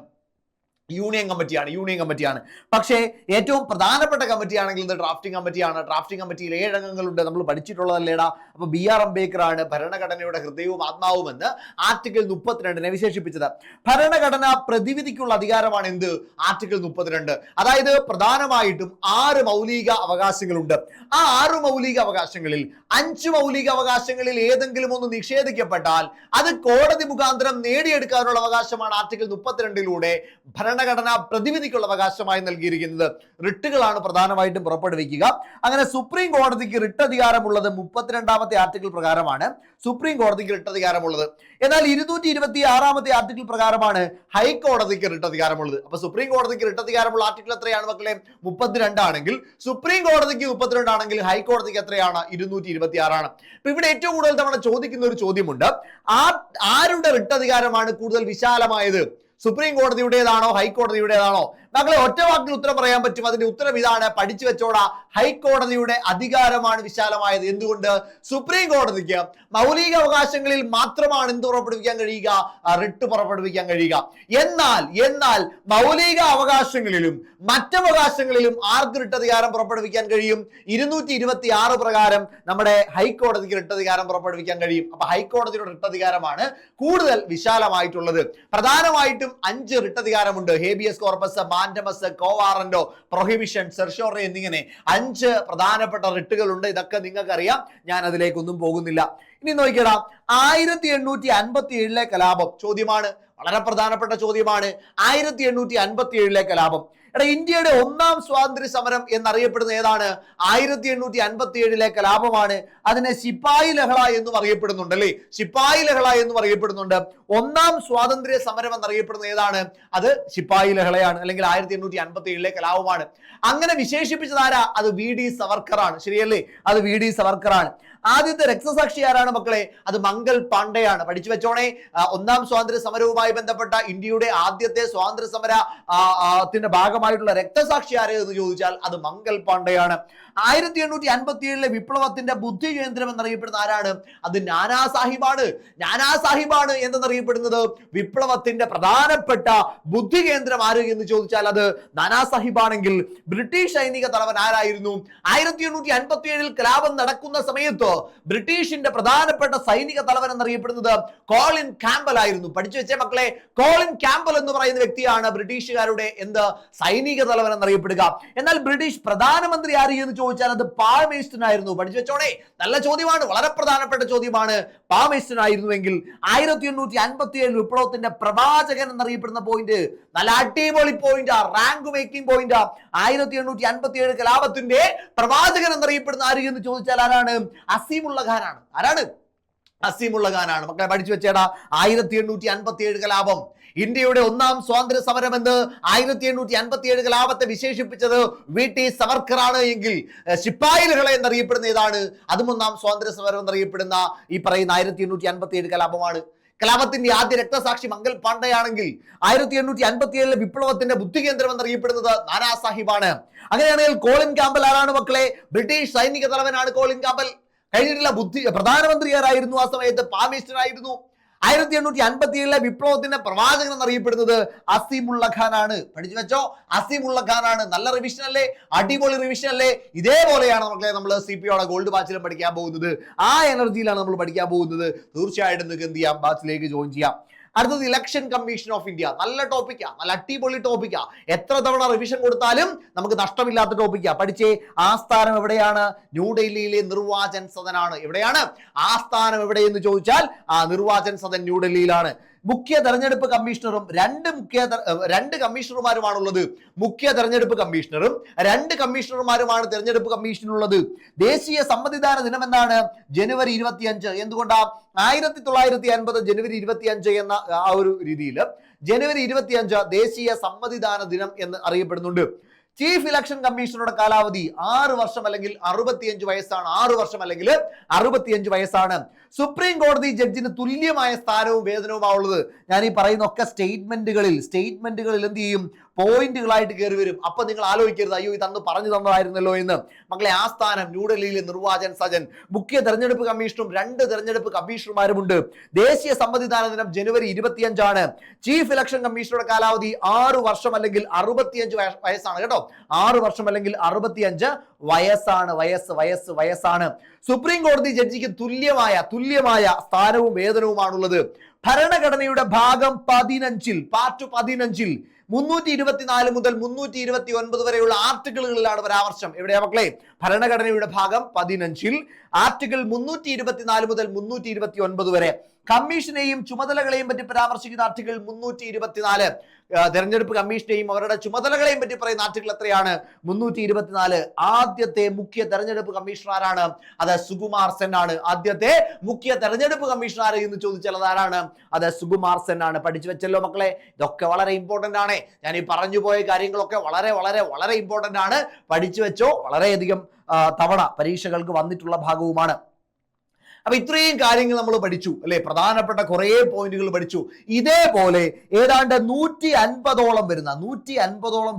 യൂണിയൻ കമ്മിറ്റിയാണ്. പക്ഷേ ഏറ്റവും പ്രധാനപ്പെട്ട കമ്മിറ്റി ആണെങ്കിൽ ഇത് ഡ്രാഫ്റ്റിംഗ് കമ്മിറ്റിയാണ്. ഡ്രാഫ്റ്റിംഗ് കമ്മിറ്റിയിൽ 7 അംഗങ്ങളുണ്ട്. നമ്മൾ പഠിച്ചിട്ടുള്ളതല്ലേടാ. അപ്പൊ BR അംബേദ്കർ ആണ് ഭരണഘടനയുടെ ഹൃദയവും ആത്മാവും എന്ന് ആർട്ടിക്കിൾ 32 വിശേഷിപ്പിച്ചത്. ഭരണഘടന പ്രതിവിധിക്കുള്ള അധികാരമാണ് എന്ത്? ആർട്ടിക്കിൾ 32. അതായത് പ്രധാനമായിട്ടും 6 മൗലിക അവകാശങ്ങളുണ്ട്. ആ 6 മൗലിക അവകാശങ്ങളിൽ 5 മൗലിക അവകാശങ്ങളിൽ ഏതെങ്കിലും ഒന്ന് നിഷേധിക്കപ്പെട്ടാൽ അത് കോടതി മുഖാന്തരം നേടിയെടുക്കാനുള്ള അവകാശമാണ് ആർട്ടിക്കിൾ 32 ഭരണഘടന പ്രതിവിധിക്കുള്ള അവകാശമായി നൽകിയിരിക്കുന്നത്. റിട്ടുകളാണ് പ്രധാനമായിട്ടും പുറപ്പെടുവിക്കുക. അങ്ങനെ സുപ്രീം കോടതിക്ക് റിട്ട് അധികാരമുള്ളത് 32ാമത്തെ ആർട്ടിക്കിൾ പ്രകാരമാണ്. സുപ്രീം കോടതിക്ക് റിട്ട് അധികാരമുള്ളത്. എന്നാൽ 226ാമത്തെ ആർട്ടിക്കിൾ പ്രകാരമാണ് ഹൈക്കോടതിക്ക് റിട്ട് അധികാരമുള്ളത്. അപ്പൊ സുപ്രീം കോടതിക്ക് റിട്ട് അധികാരമുള്ള ആർട്ടിക്കിൾ എത്രയാണ് മക്കളെ? 32 ആണെങ്കിൽ സുപ്രീം കോടതിക്ക് 32 ആണെങ്കിൽ ഹൈക്കോടതിക്ക് എത്രയാണ്? 226 ആണ്. അപ്പൊ ഇവിടെ ഏറ്റവും കൂടുതൽ തവണ ചോദിക്കുന്ന ഒരു ചോദ്യമുണ്ട്, ആരുടെ റിട്ട് അധികാരമാണ് കൂടുതൽ വിശാലമായത്? സുപ്രീം കോടതിയുടേതാണോ ഹൈക്കോടതിയുടേതാണോ? മക്കളെ ഒറ്റ വാക്കിൽ ഉത്തരം പറയാൻ പറ്റും. അതിന്റെ ഉത്തരം ഇതാണ്, പഠിച്ചു വെച്ചോടാ. ഹൈക്കോടതിയുടെ അധികാരമാണ് വിശാലമായത്. എന്തുകൊണ്ട്? സുപ്രീം കോടതിക്ക് മൗലിക അവകാശങ്ങളിൽ മാത്രമാണ് എന്ത് പുറപ്പെടുവിക്കാൻ കഴിയുക? റിട്ട് പുറപ്പെടുവിക്കാൻ കഴിയുക. എന്നാൽ മൗലിക അവകാശങ്ങളിലും മറ്റവകാശങ്ങളിലും ആർക്ക് റിട്ട് അധികാരം പുറപ്പെടുവിക്കാൻ കഴിയും? 226 പ്രകാരം നമ്മുടെ ഹൈക്കോടതിക്ക് റിട്ട് അധികാരം പുറപ്പെടുവിക്കാൻ കഴിയും. അപ്പൊ ഹൈക്കോടതിയുടെ റിട്ട് അധികാരമാണ് കൂടുതൽ വിശാലമായിട്ടുള്ളത്. പ്രധാനമായിട്ടും 5 റിട്ട് അധികാരമുണ്ട്. Habeas corpus, mandamus, quo warranto, prohibition, certiorari എന്നിങ്ങനെ 5 പ്രധാനപ്പെട്ട റിട്ടുകൾ ഉണ്ട്. ഇതൊക്കെ നിങ്ങൾക്കറിയാം, ഞാൻ അതിലേക്കൊന്നും പോകുന്നില്ല. ഇനി നോക്കിയടാ, 1857 കലാപം ചോദ്യമാണ്. വളരെ പ്രധാനപ്പെട്ട ചോദ്യമാണ്. 1857 കലാപം. ഇന്ത്യയുടെ 1ാം സ്വാതന്ത്ര്യ സമരം എന്നറിയപ്പെടുന്ന ഏതാണ്? 1857 കലാപമാണ്. അതിനെ ശിപ്പായി ലഹള എന്നും അറിയപ്പെടുന്നുണ്ട് അല്ലേ? ശിപ്പായി ലഹള എന്നും അറിയപ്പെടുന്നുണ്ട്. 1ാം സ്വാതന്ത്ര്യ സമരം എന്നറിയപ്പെടുന്ന ഏതാണ്? അത് ശിപ്പായി ലഹളയാണ്, അല്ലെങ്കിൽ 1857 കലാപമാണ്. അങ്ങനെ വിശേഷിപ്പിച്ചതാരാ? അത് VD സവർക്കർ ആണ്. ശരിയല്ലേ? അത് VD സവർക്കർ ആണ്. ആദ്യത്തെ രക്തസാക്ഷി ആരാണ് മക്കളെ? അത് മംഗൾ പാണ്ഡെയാണ്. പഠിച്ചു വെച്ചോണേ. 1ാം സ്വാതന്ത്ര്യ സമരവുമായി ബന്ധപ്പെട്ട ഇന്ത്യയുടെ ആദ്യത്തെ സ്വാതന്ത്ര്യ സമരത്തിന്റെ ഭാഗമായി പ്രധാനമായിട്ടുള്ള രക്തസാക്ഷി ആര് എന്ന് ചോദിച്ചാൽ അത് മംഗൽ പാണ്ഡെയാണ്. 1857 വിപ്ലവത്തിന്റെ ബുദ്ധി കേന്ദ്രം എന്നറിയപ്പെടുന്ന ആരാണ്? അത് നാനാ സാഹിബാണ്. നാനാ സാഹിബാണ് എന്നറിയപ്പെടുന്നത് വിപ്ലവത്തിന്റെ പ്രധാനപ്പെട്ട ബുദ്ധി കേന്ദ്രം ആര് എന്ന് ചോദിച്ചാൽ അത് നാനാ സാഹിബാണെങ്കിൽ ബ്രിട്ടീഷ് സൈനിക തലവൻ ആരായിരുന്നു? 1857 കലാപം നടക്കുന്ന സമയത്ത് ബ്രിട്ടീഷിന്റെ പ്രധാനപ്പെട്ട സൈനിക തലവൻ എന്നറിയപ്പെടുന്നത് കോളിൻ ക്യാമ്പൽ ആയിരുന്നു. പഠിച്ചു വെച്ചേ മക്കളെ, കോളിൻ ക്യാമ്പൽ എന്ന് പറയുന്ന വ്യക്തിയാണ് ബ്രിട്ടീഷുകാരുടെ സൈനിക തലവൻ എന്നറിയപ്പെടുക. എന്നാൽ ബ്രിട്ടീഷ് പ്രധാനമന്ത്രി ആര് എന്ന് ചോദിച്ചാൽ അത് പാമേഴ്സ്റ്റൺ ആയിരുന്നു. പഠിച്ചു വെച്ചോണേ, നല്ല ചോദ്യമാണ്, വളരെ പ്രധാനപ്പെട്ട ചോദ്യമാണ്. പാമേഴ്സ്റ്റൺ ആയിരുന്നുവെങ്കിൽ 1857 വിപ്ലവത്തിന്റെ പ്രവാചകൻ എന്നറിയപ്പെടുന്ന പോയിന്റ് നല്ല അടിപൊളി പോയിന്റ്, റാങ്ക് മേക്കിംഗ് പോയിന്റ്. 1857 കലാപത്തിന്റെ പ്രവാചകൻ എന്നറിയപ്പെടുന്ന ആര് എന്ന് ചോദിച്ചാൽ ആരാണ്? അസീമുള്ള ഖാനാണ്. ആരാണ്? അസീമുള്ള ഖാനാണ്. മക്കളെ പഠിച്ചു വെച്ചേടാ. 1857 കലാപം ഇന്ത്യയുടെ ഒന്നാം സ്വാതന്ത്ര്യ സമരം എന്ന് 1857 കലാപത്തെ വിശേഷിപ്പിച്ചത് VT സവർക്കറാണ് എങ്കിൽ ശിപ്പായിലുകളെ എന്നറിയപ്പെടുന്ന ഏതാണ്? അതും ഒന്നാം സ്വാതന്ത്ര്യ സമരം എന്നറിയപ്പെടുന്ന ഈ പറയുന്ന 1857 കലാപമാണ്. കലാപത്തിന്റെ ആദ്യ രക്തസാക്ഷി മംഗൽ പാണ്ഡെയാണെങ്കിൽ 1857 വിപ്ലവത്തിന്റെ ബുദ്ധി കേന്ദ്രം എന്നറിയപ്പെടുന്നത് നാനാ സാഹിബാണ്. അങ്ങനെയാണെങ്കിൽ കോളിൻ ക്യാമ്പൽ ആരാണ് മക്കളെ? ബ്രിട്ടീഷ് സൈനിക തലവനാണ് കോളിൻ ക്യാമ്പൽ. കഴിഞ്ഞിട്ടുള്ള പ്രധാനമന്ത്രി ആരായിരുന്നു ആ സമയത്ത്? പാമേഴ്സ്റ്റൺ ആയിരുന്നു. 1857 വിപ്ലവത്തിന്റെ പ്രവാചകൻ എന്നറിയപ്പെടുന്നത് അസീമുള്ള ഖാനാണ്. പഠിച്ചു വെച്ചോ, അസീമുള്ള ഖാനാണ്. നല്ല റിവിഷൻ അല്ലേ? അടിപൊളി റിവിഷൻ അല്ലേ? ഇതേപോലെയാണ് മക്കളെ നമ്മൾ CPOയുടെ ഗോൾഡ് ബാച്ചിലും പഠിക്കാൻ പോകുന്നത്. ആ എനർജിയിലാണ് നമ്മൾ പഠിക്കാൻ പോകുന്നത്. തീർച്ചയായിട്ടും നിങ്ങൾക്ക് എന്ത് ചെയ്യാം? ബാച്ചിലേക്ക് ജോയിൻ ചെയ്യാം. അടുത്തത് ഇലക്ഷൻ കമ്മീഷൻ ഓഫ് ഇന്ത്യ. നല്ല ടോപ്പിക്കാ, നല്ല അടിപൊളി ടോപ്പിക്കാ. എത്ര തവണ റിവിഷൻ കൊടുത്താലും നമുക്ക് നഷ്ടമില്ലാത്ത ടോപ്പിക്കാ. പഠിച്ചേ, ആസ്ഥാനം എവിടെയാണ്? ന്യൂഡൽഹിയിലെ നിർവാചൻ സദനാണ്. എവിടെയാണ് ആസ്ഥാനം? എവിടെയെന്ന് ചോദിച്ചാൽ നിർവാചൻ സദൻ ന്യൂഡൽഹിയിലാണ്. മുഖ്യ തെരഞ്ഞെടുപ്പ് കമ്മീഷണറും രണ്ട് കമ്മീഷണർമാരുമാണുള്ളത്. മുഖ്യ തെരഞ്ഞെടുപ്പ് കമ്മീഷണറും 2 കമ്മീഷണർമാരുമാണ് തെരഞ്ഞെടുപ്പ് കമ്മീഷനുള്ളത്. ദേശീയ സമ്മതിദാന ദിനം എന്നാണ്? ജനുവരി 25. എന്തുകൊണ്ടാ? 1950 ജനുവരി 25 എന്ന ആ ഒരു രീതിയിൽ ജനുവരി 25 ദേശീയ സമ്മതിദാന ദിനം എന്ന് അറിയപ്പെടുന്നുണ്ട്. ചീഫ് ഇലക്ഷൻ കമ്മീഷണറുടെ കാലാവധി 6 വർഷം അല്ലെങ്കിൽ 65 വയസ്സാണ്. 6 വർഷം അല്ലെങ്കിൽ 65 വയസ്സാണ്. സുപ്രീം കോടതി ജഡ്ജിന് തുല്യമായ സ്ഥാനവും വേതനവുമാണുള്ളത്. ഞാൻ ഈ പറയുന്ന ഒക്കെ സ്റ്റേറ്റ്മെന്റുകളിൽ എന്ത് ചെയ്യും? പോയിന്റുകളായിട്ട് കയറി വരും. അപ്പൊ നിങ്ങൾ ആലോചിക്കരുത്, അയ്യോ ഇതന്ന് പറഞ്ഞു തന്നതായിരുന്നല്ലോ എന്ന്. മക്കളെ, ആസ്ഥാനം ന്യൂഡൽഹിയിലെ നിർവാചൻ സദൻ. മുഖ്യ തെരഞ്ഞെടുപ്പ് കമ്മീഷണറും 2 തെരഞ്ഞെടുപ്പ് കമ്മീഷണർമാരുമുണ്ട്. ദേശീയ സമ്മതിദാന ദിനം ജനുവരി 25 ആണ്. ചീഫ് ഇലക്ഷൻ കമ്മീഷണറുടെ കാലാവധി 6 വർഷം അല്ലെങ്കിൽ 65 വയസ്സാണ് കേട്ടോ. 6 വർഷം അല്ലെങ്കിൽ 65 വയസ്സാണ്. സുപ്രീം കോടതി ജഡ്ജിക്ക് തുല്യമായ സ്ഥാനവും വേതനവുമാണുള്ളത്. ഭരണഘടനയുടെ ഭാഗം 15 പാർട്ട് 15 324 മുതൽ 329 വരെയുള്ള ആർട്ടിക്കിളുകളിലാണ് പരാമർശം. എവിടെയാ മക്കളെ? ഭരണഘടനയുടെ ഭാഗം 15 ആർട്ടിക്കിൾ 324 മുതൽ 329 വരെ. കമ്മീഷനെയും ചുമതലകളെയും പറ്റി പരാമർശിക്കുന്ന ആർട്ടിക്കിൾ 324. തെരഞ്ഞെടുപ്പ് കമ്മീഷനെയും അവരുടെ ചുമതലകളെയും പറ്റി പറയുന്ന ആർട്ടിക്കിൾ എത്രയാണ്? 324. ആദ്യത്തെ മുഖ്യ തെരഞ്ഞെടുപ്പ് കമ്മീഷണർ ആരാണ്? അത് സുകുമാർ സെൻ ആണ്. ആദ്യത്തെ മുഖ്യ തെരഞ്ഞെടുപ്പ് കമ്മീഷണർ എന്ന് ചോദിച്ചാൽ അതാരാണ്? അത് സുകുമാർ സെൻ ആണ്. പഠിച്ചു വെച്ചല്ലോ മക്കളെ, ഇതൊക്കെ വളരെ ഇമ്പോർട്ടന്റ് ആണ്. ഞാൻ ഈ പറഞ്ഞു പോയ കാര്യങ്ങളൊക്കെ വളരെ വളരെ വളരെ ഇമ്പോർട്ടന്റ് ആണ്. പഠിച്ചു വെച്ചോ, വളരെയധികം തവണ പരീക്ഷകൾക്ക് വന്നിട്ടുള്ള ഭാഗവുമാണ്. അപ്പൊ ഇത്രയും കാര്യങ്ങൾ നമ്മൾ പഠിച്ചു അല്ലെ? പ്രധാനപ്പെട്ട കുറെ പോയിന്റുകൾ പഠിച്ചു. ഇതേപോലെ ഏതാണ്ട് 150ഓളം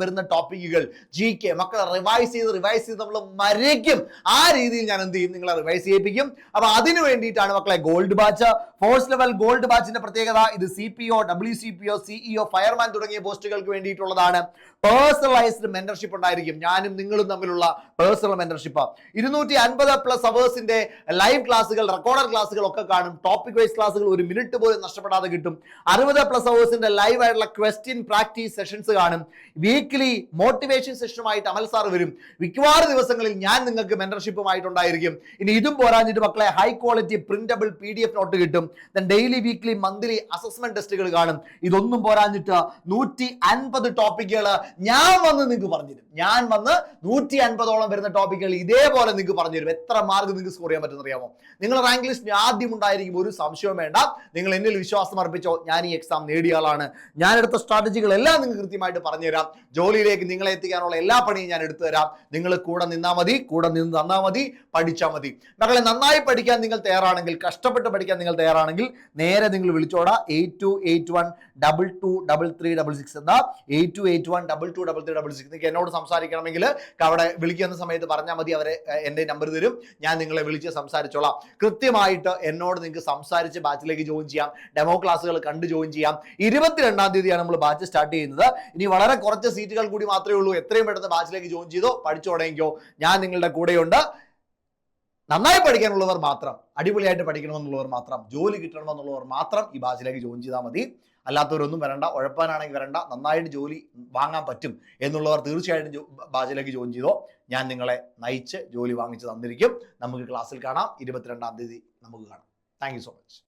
വരുന്ന ടോപ്പിക്കുകൾ GK മക്കളെ റിവൈസ് ചെയ്ത് നമ്മൾ മരയ്ക്കും. ആ രീതിയിൽ ഞാൻ എന്ത് ചെയ്യും? നിങ്ങളെ റിവൈസ് ചെയ്യിപ്പിക്കും. അപ്പൊ അതിനു വേണ്ടിയിട്ടാണ് മക്കളെ gold batch. Force level gold ബാച്ചിന്റെ പ്രത്യേകത ഇത് CPO, WCPO, CEO, ഫയർമാൻ തുടങ്ങിയ പോസ്റ്റുകൾക്ക് വേണ്ടിയിട്ടുള്ളതാണ്. പേഴ്സണലൈസ്ഡ് മെന്റർഷിപ്പ് ഉണ്ടായിരിക്കും. ഞാനും നിങ്ങളും തമ്മിലുള്ള പേഴ്സണൽ മെന്റർഷിപ്പ്. 250+ അവേഴ്സിന്റെ ലൈവ് ക്ലാസ്സുകൾ, റെക്കോർഡഡ് ക്ലാസ്സുകൾ ഒക്കെ കാണും. ടോപ്പിക് വൈസ് ക്ലാസ്സുകൾ 1 മിനിറ്റ് പോലും നഷ്ടപ്പെടാതെ കിട്ടും. 60+ അവേഴ്സിന്റെ ലൈവ് ആയിട്ടുള്ള ക്വസ്റ്റ്യൻ പ്രാക്ടീസ് സെഷൻസ് കാണും. വീക്ക്ലി മോട്ടിവേഷൻ സെഷനുമായിട്ട് അമൽ സാർ വരും. മിക്കവാറും ദിവസങ്ങളിൽ ഞാൻ നിങ്ങൾക്ക് മെന്റർഷിപ്പുമായിട്ടുണ്ടായിരിക്കും. ഇനി ഇതും പോരാഞ്ഞിട്ട് മക്കളെ high quality printable PDF note കിട്ടും. ഡെയിലി, വീക്ക്ലി, മന്ത്ലി അസസ്മെന്റ് ടെസ്റ്റുകൾ കാണും. ഇതൊന്നും പോരാഞ്ഞിട്ട് 150 ടോപ്പിക്കുകൾ ഞാൻ വന്ന് നിങ്ങൾക്ക് പറഞ്ഞുതരും. ഞാൻ വന്ന് 150ഓളം വരുന്ന ടോപ്പിക്കുകൾ ഇതേപോലെ നിങ്ങൾക്ക് പറഞ്ഞുതരും. എത്ര മാർക്ക് നിങ്ങൾക്ക് സ്കോർ ചെയ്യാൻ പറ്റുന്ന അറിയാമോ? നിങ്ങൾ റാങ്ക് ലിസ്റ്റ് ആദ്യം ഉണ്ടായിരിക്കും, ഒരു സംശയവും വേണ്ട. നിങ്ങൾ എന്നിൽ വിശ്വാസം അർപ്പിച്ചോ, ഞാൻ ഈ എക്സാം നേടിയ ആളാണ്. ഞാൻ എടുത്ത സ്ട്രാറ്റജികളെല്ലാം നിങ്ങൾക്ക് കൃത്യമായിട്ട് പറഞ്ഞുതരാം. ജോലിയിലേക്ക് നിങ്ങളെ എത്തിക്കാനുള്ള എല്ലാ പണിയും ഞാൻ എടുത്തു തരാം. നിങ്ങൾ കൂടെ നിന്നാൽ മതി, കൂടെ നിന്ന് തന്നാൽ മതി, പഠിച്ചാൽ മതി. മക്കളെ, നന്നായി പഠിക്കാൻ നിങ്ങൾ തയ്യാറാണെങ്കിൽ, കഷ്ടപ്പെട്ട് പഠിക്കാൻ നിങ്ങൾ തയ്യാറാണെങ്കിൽ നേരെ നിങ്ങൾ വിളിച്ചോടാ 8281 223366 എന്ന 8281 922366 നിങ്ങൾക്ക് എന്നോട് സംസാരിക്കണമെങ്കിൽ അവിടെ വിളിക്കുന്ന സമയത്ത് പറഞ്ഞാൽ മതി, അവരെ എൻ്റെ നമ്പർ തരും, ഞാൻ നിങ്ങളെ വിളിച്ച് സംസാരിച്ചോളാം. കൃത്യമായിട്ട് എന്നോട് നിങ്ങൾക്ക് സംസാരിച്ച് ബാച്ചിലേക്ക് ജോയിൻ ചെയ്യാം, ഡെമോ ക്ലാസ്സുകൾ കണ്ട് ജോയിൻ ചെയ്യാം. 22-ാം തീയതിയാണ് നമ്മൾ ബാച്ച് സ്റ്റാർട്ട് ചെയ്യുന്നത്. ഇനി വളരെ കുറച്ച് സീറ്റുകൾ കൂടി മാത്രമേ ഉള്ളൂ. എത്രയും പെട്ടെന്ന് ബാച്ചിലേക്ക് ജോയിൻ ചെയ്തോ, പഠിച്ചു തുടങ്ങിക്കോ, ഞാൻ നിങ്ങളുടെ കൂടെയുണ്ട്. നന്നായി പഠിക്കാനുള്ളവർ മാത്രം, അടിപൊളിയായിട്ട് പഠിക്കണമെന്നുള്ളവർ മാത്രം, ജോലി കിട്ടണമെന്നുള്ളവർ മാത്രം ഈ ബാച്ചിലേക്ക് ജോയിൻ ചെയ്താൽ മതി. അല്ലാത്തവരൊന്നും വരണ്ട, ഉഴപ്പാനാണെങ്കിൽ വരണ്ട. നന്നായിട്ട് ജോലി വാങ്ങാൻ പറ്റും എന്നുള്ളവർ തീർച്ചയായിട്ടും ബാച്ചിലേക്ക് ജോയിൻ ചെയ്തോ. ഞാൻ നിങ്ങളെ നയിച്ച് ജോലി വാങ്ങിച്ച് തന്നിരിക്കും. നമുക്ക് ക്ലാസ്സിൽ കാണാം. 22-ാം തീയതി നമുക്ക് കാണാം. Thank you so much.